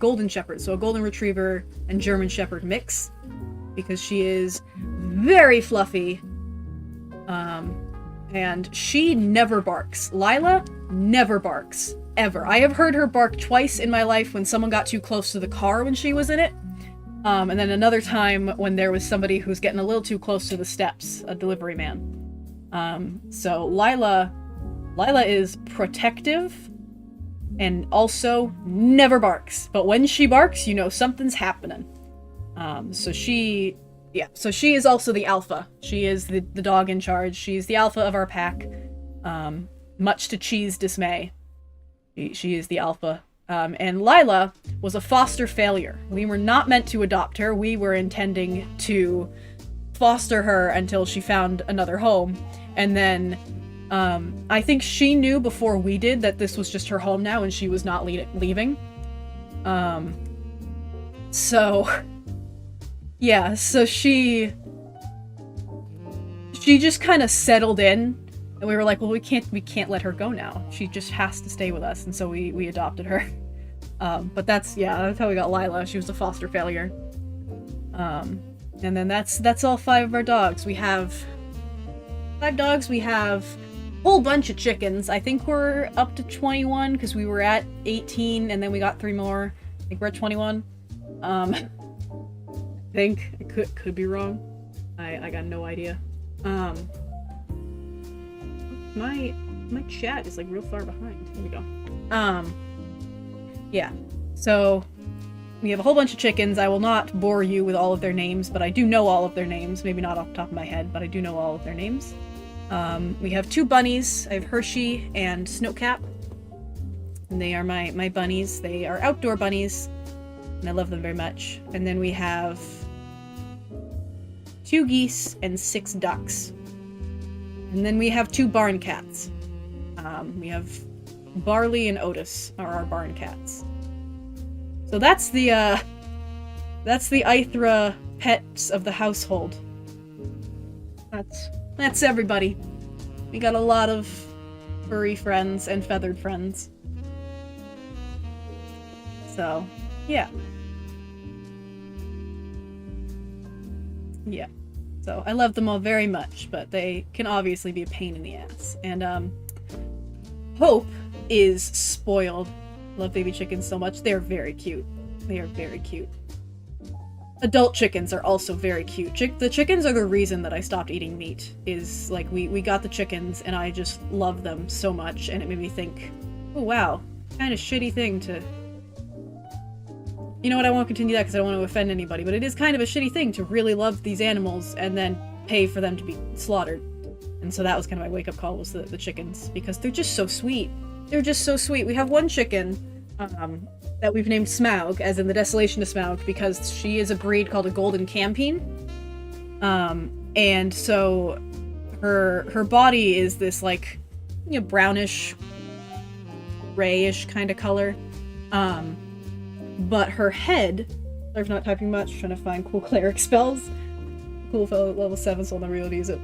so a golden retriever and German shepherd mix, because she is very fluffy, and she never barks. Lila never barks, ever. I have heard her bark twice in my life when someone got too close to the car when she was in it, and then another time when there was somebody who's getting a little too close to the steps, a delivery man. So Lila is protective and also never barks. But when she barks, you know something's happening. So she is also the alpha. She is the dog in charge. She's the alpha of our pack. Much to Chi's dismay. She is the alpha. And Lila was a foster failure. We were not meant to adopt her. We were intending to foster her until she found another home. And then I think she knew before we did that this was just her home now and she was not leaving. So she just kind of settled in, and we were like, well, we can't let her go now. She just has to stay with us, and so we adopted her. But that's how we got Lila. She was a foster failure. And then that's all 5 of our dogs. We have 5 dogs. We have whole bunch of chickens. I think we're up to 21 because we were at 18 and then we got 3 more. I think we're at 21. I think I could be wrong. I got no idea. My chat is like real far behind. Here we go. Yeah. So we have a whole bunch of chickens. I will not bore you with all of their names, but I do know all of their names. Maybe not off the top of my head, but I do know all of their names. We have 2 bunnies. I have Hershey and Snowcap. And they are my bunnies. They are outdoor bunnies, and I love them very much. And then we have 2 geese and 6 ducks. And then we have 2 barn cats. We have Barley and Otis are our barn cats. So that's the Ithra pets of the household. That's everybody. We got a lot of furry friends and feathered friends. So, yeah. Yeah. So, I love them all very much, but they can obviously be a pain in the ass. And, Hope is spoiled. Love baby chickens so much. They're very cute. They are very cute. Adult chickens are also very cute. The chickens are the reason that I stopped eating meat. Is like we got the chickens and I just love them so much, and it made me think, oh wow, kind of shitty thing to... You know what, I won't continue that because I don't want to offend anybody, but it is kind of a shitty thing to really love these animals and then pay for them to be slaughtered. And so that was kind of my wake-up call, was the chickens, because they're just so sweet. They're just so sweet. We have one chicken that we've named Smaug, as in the Desolation of Smaug, because she is a breed called a Golden Campine. And so her body is this, like, you know, brownish, grayish kind of color. But her head, I'm not typing much, trying to find cool cleric spells. Cool fellow at level 7, so I'll never be able to use it.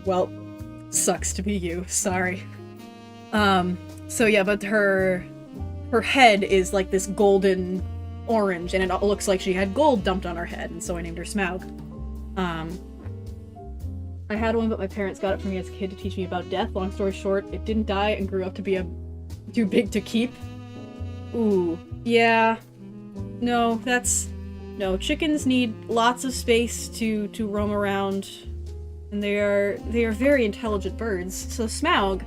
Well, sucks to be you, sorry. So yeah, but her head is like this golden orange, and it looks like she had gold dumped on her head, and so I named her Smaug. I had one, but my parents got it for me as a kid to teach me about death. Long story short, it didn't die and grew up to be too big to keep. Ooh, yeah. No, no, chickens need lots of space to roam around, and they are very intelligent birds. So Smaug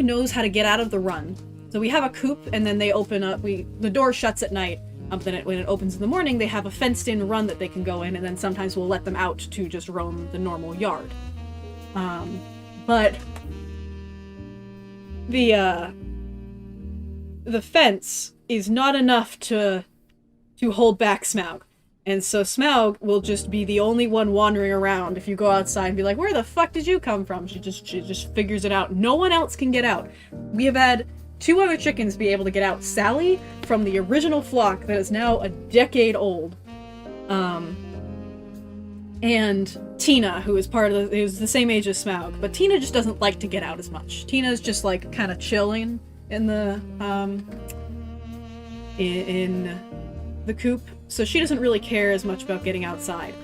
knows how to get out of the run. So we have a coop, and then they open up, the door shuts at night, then when it opens in the morning, they have a fenced-in run that they can go in, and then sometimes we'll let them out to just roam the normal yard. But the fence is not enough to hold back Smaug. And so Smaug will just be the only one wandering around if you go outside and be like, where the fuck did you come from? She just figures it out. No one else can get out. We have had 2 other chickens be able to get out. Sally, from the original flock that is now a decade old. And Tina, who is who's the same age as Smaug. But Tina just doesn't like to get out as much. Tina's just like kind of chilling in the, in the coop. So she doesn't really care as much about getting outside.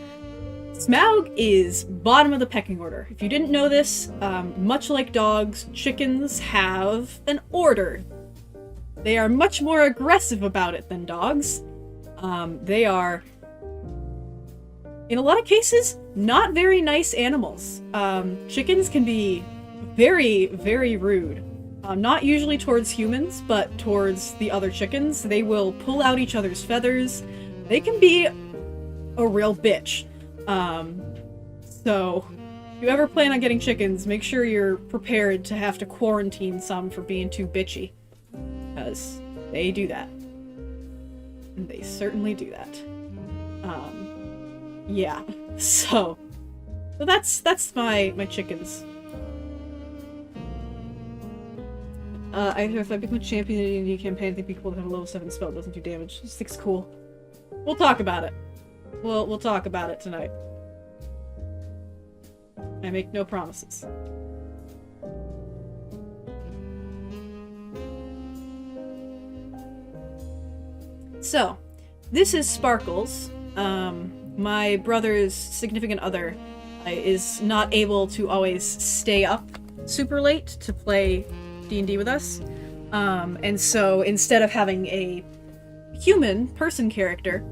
Smaug is bottom of the pecking order. If you didn't know this, much like dogs, chickens have an order. They are much more aggressive about it than dogs. They are, in a lot of cases, not very nice animals. Chickens can be very, very rude. Not usually towards humans, but towards the other chickens. They will pull out each other's feathers. They can be a real bitch. So, if you ever plan on getting chickens, make sure you're prepared to have to quarantine some for being too bitchy. Because they do that. And they certainly do that. Yeah. So that's my chickens. If I become a champion in the D&D campaign, I think people that have a level 7 spell doesn't do damage. Just think it's cool. We'll talk about it. We'll talk about it tonight. I make no promises. So, this is Sparkles. My brother's significant other is not able to always stay up super late to play D&D with us. And so instead of having a human person character,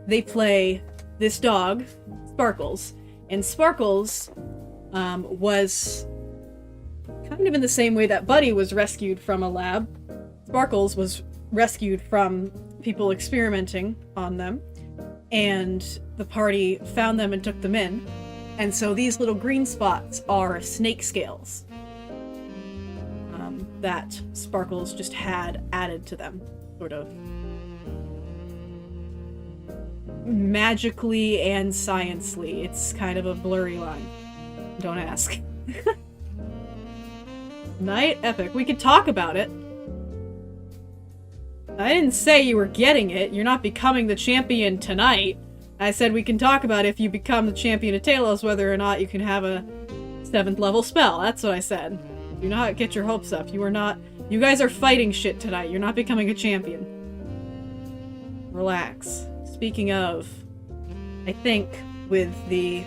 they play this dog, Sparkles. And Sparkles was kind of in the same way that Buddy was rescued from a lab. Sparkles was rescued from people experimenting on them. And the party found them and took them in. And so these little green spots are snake scales that Sparkles just had added to them, sort of magically and sciencely. It's kind of a blurry line. Don't ask. Night epic. We could talk about it. I didn't say you were getting it. You're not becoming the champion tonight. I said we can talk about if you become the champion of Talos, whether or not you can have a 7th level spell. That's what I said. Do not get your hopes up. You guys are fighting shit tonight. You're not becoming a champion. Relax. Speaking of, I think with the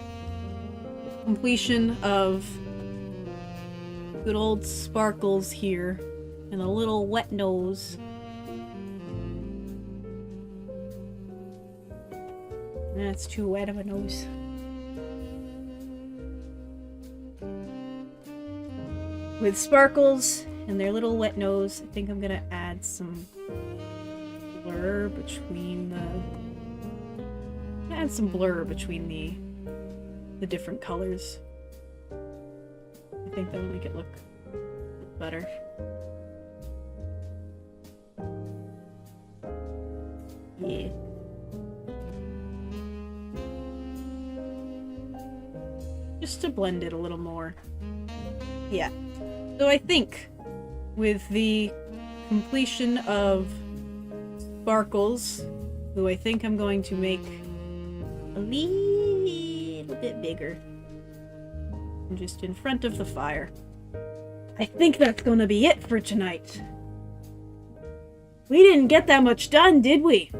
completion of good old Sparkles here and a little wet nose, that's too wet of a nose. With Sparkles and their little wet nose. I think I'm gonna add some blur between the different colors. I think that'll make it look better. Yeah. Just to blend it a little more. Yeah. So I think with the completion of Sparkles, who I think I'm going to make a little bit bigger. I'm just in front of the fire. I think that's gonna be it for tonight. We didn't get that much done, did we?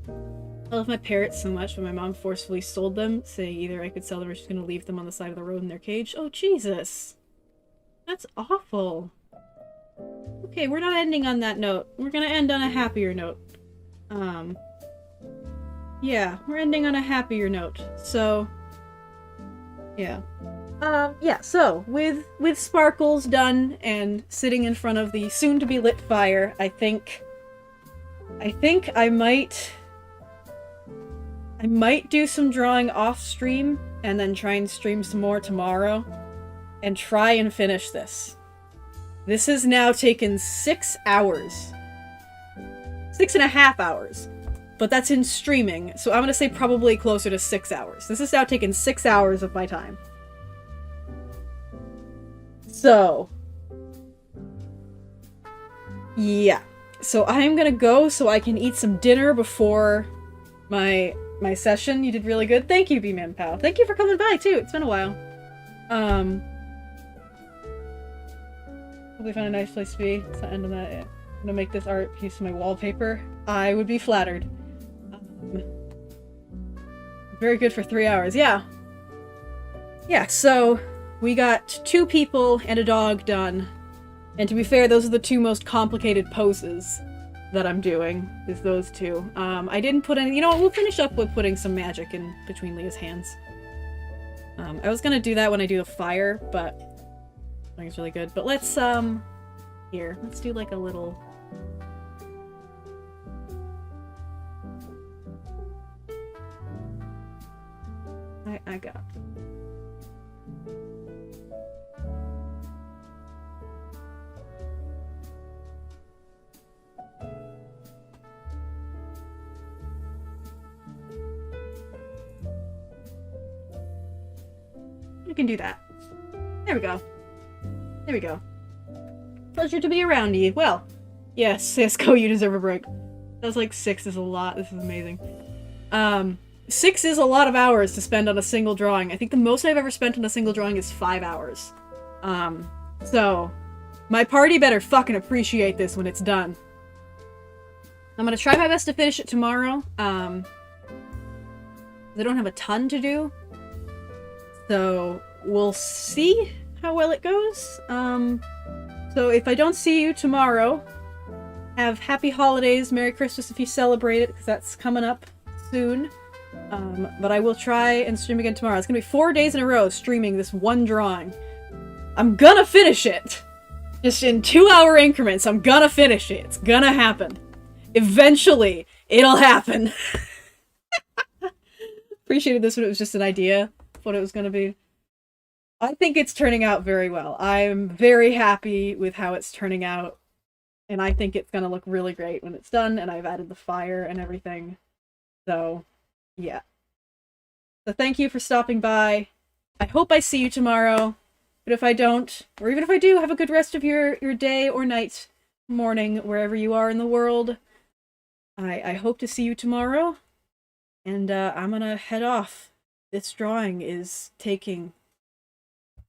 I love my parrots so much, but my mom forcefully sold them, saying either I could sell them or she's gonna leave them on the side of the road in their cage. Oh, Jesus. That's awful. Okay, we're not ending on that note. We're gonna end on a happier note. Yeah, we're ending on a happier note. So, yeah. Yeah, so, with Sparkles done and sitting in front of the soon-to-be lit fire, I think I might do some drawing off-stream, and then try and stream some more tomorrow, and try and finish this. This has now taken 6 hours. 6.5 hours. But that's in streaming, so I'm gonna say probably closer to 6 hours. This has now taken 6 hours of my time. So, yeah. So I'm gonna go so I can eat some dinner before my session. You did really good. Thank you, B-Man Pal. Thank you for coming by, too. It's been a while. Hopefully find a nice place to be. It's the end of that. Yeah. I'm gonna make this art piece of my wallpaper. I would be flattered. Very good for 3 hours. Yeah. Yeah, so we got 2 people and a dog done. And to be fair, those are the 2 most complicated poses that I'm doing, is those 2. I didn't put any... You know what, we'll finish up with putting some magic in between Leah's hands. I was gonna do that when I do the fire, but I think it's really good. But let's, here, let's do like a little... I got... We can do that. There we go. There we go. Pleasure to be around you. Well, yes, Cisco, you deserve a break. That was like 6 is a lot. This is amazing. 6 is a lot of hours to spend on a single drawing. I think the most I've ever spent on a single drawing is 5 hours. So, my party better fucking appreciate this when it's done. I'm gonna try my best to finish it tomorrow. I don't have a ton to do. So, we'll see how well it goes. So if I don't see you tomorrow, have happy holidays, Merry Christmas if you celebrate it, because that's coming up soon. But I will try and stream again tomorrow. It's gonna be 4 days in a row streaming this one drawing. I'm gonna finish it! Just in 2-hour increments, I'm gonna finish it. It's gonna happen. Eventually, it'll happen. Appreciated this when it was just an idea of what it was gonna be. I think it's turning out very well. I'm very happy with how it's turning out. And I think it's gonna look really great when it's done, and I've added the fire and everything. So, yeah. So thank you for stopping by. I hope I see you tomorrow. But if I don't, or even if I do, have a good rest of your day or night, morning, wherever you are in the world. I hope to see you tomorrow. And I'm gonna head off. This drawing is taking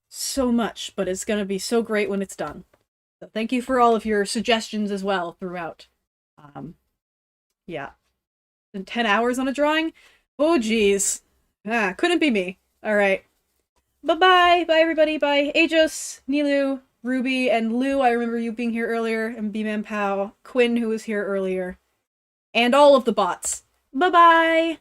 so much, but it's gonna be so great when it's done. So thank you for all of your suggestions as well throughout. Yeah. And 10 hours on a drawing? Oh, geez. Couldn't be me. Alright. Bye-bye! Bye, everybody! Bye, Ajos, Nilu, Ruby, and Lou. I remember you being here earlier, and B-Man Pow, Quinn, who was here earlier, and all of the bots. Bye-bye!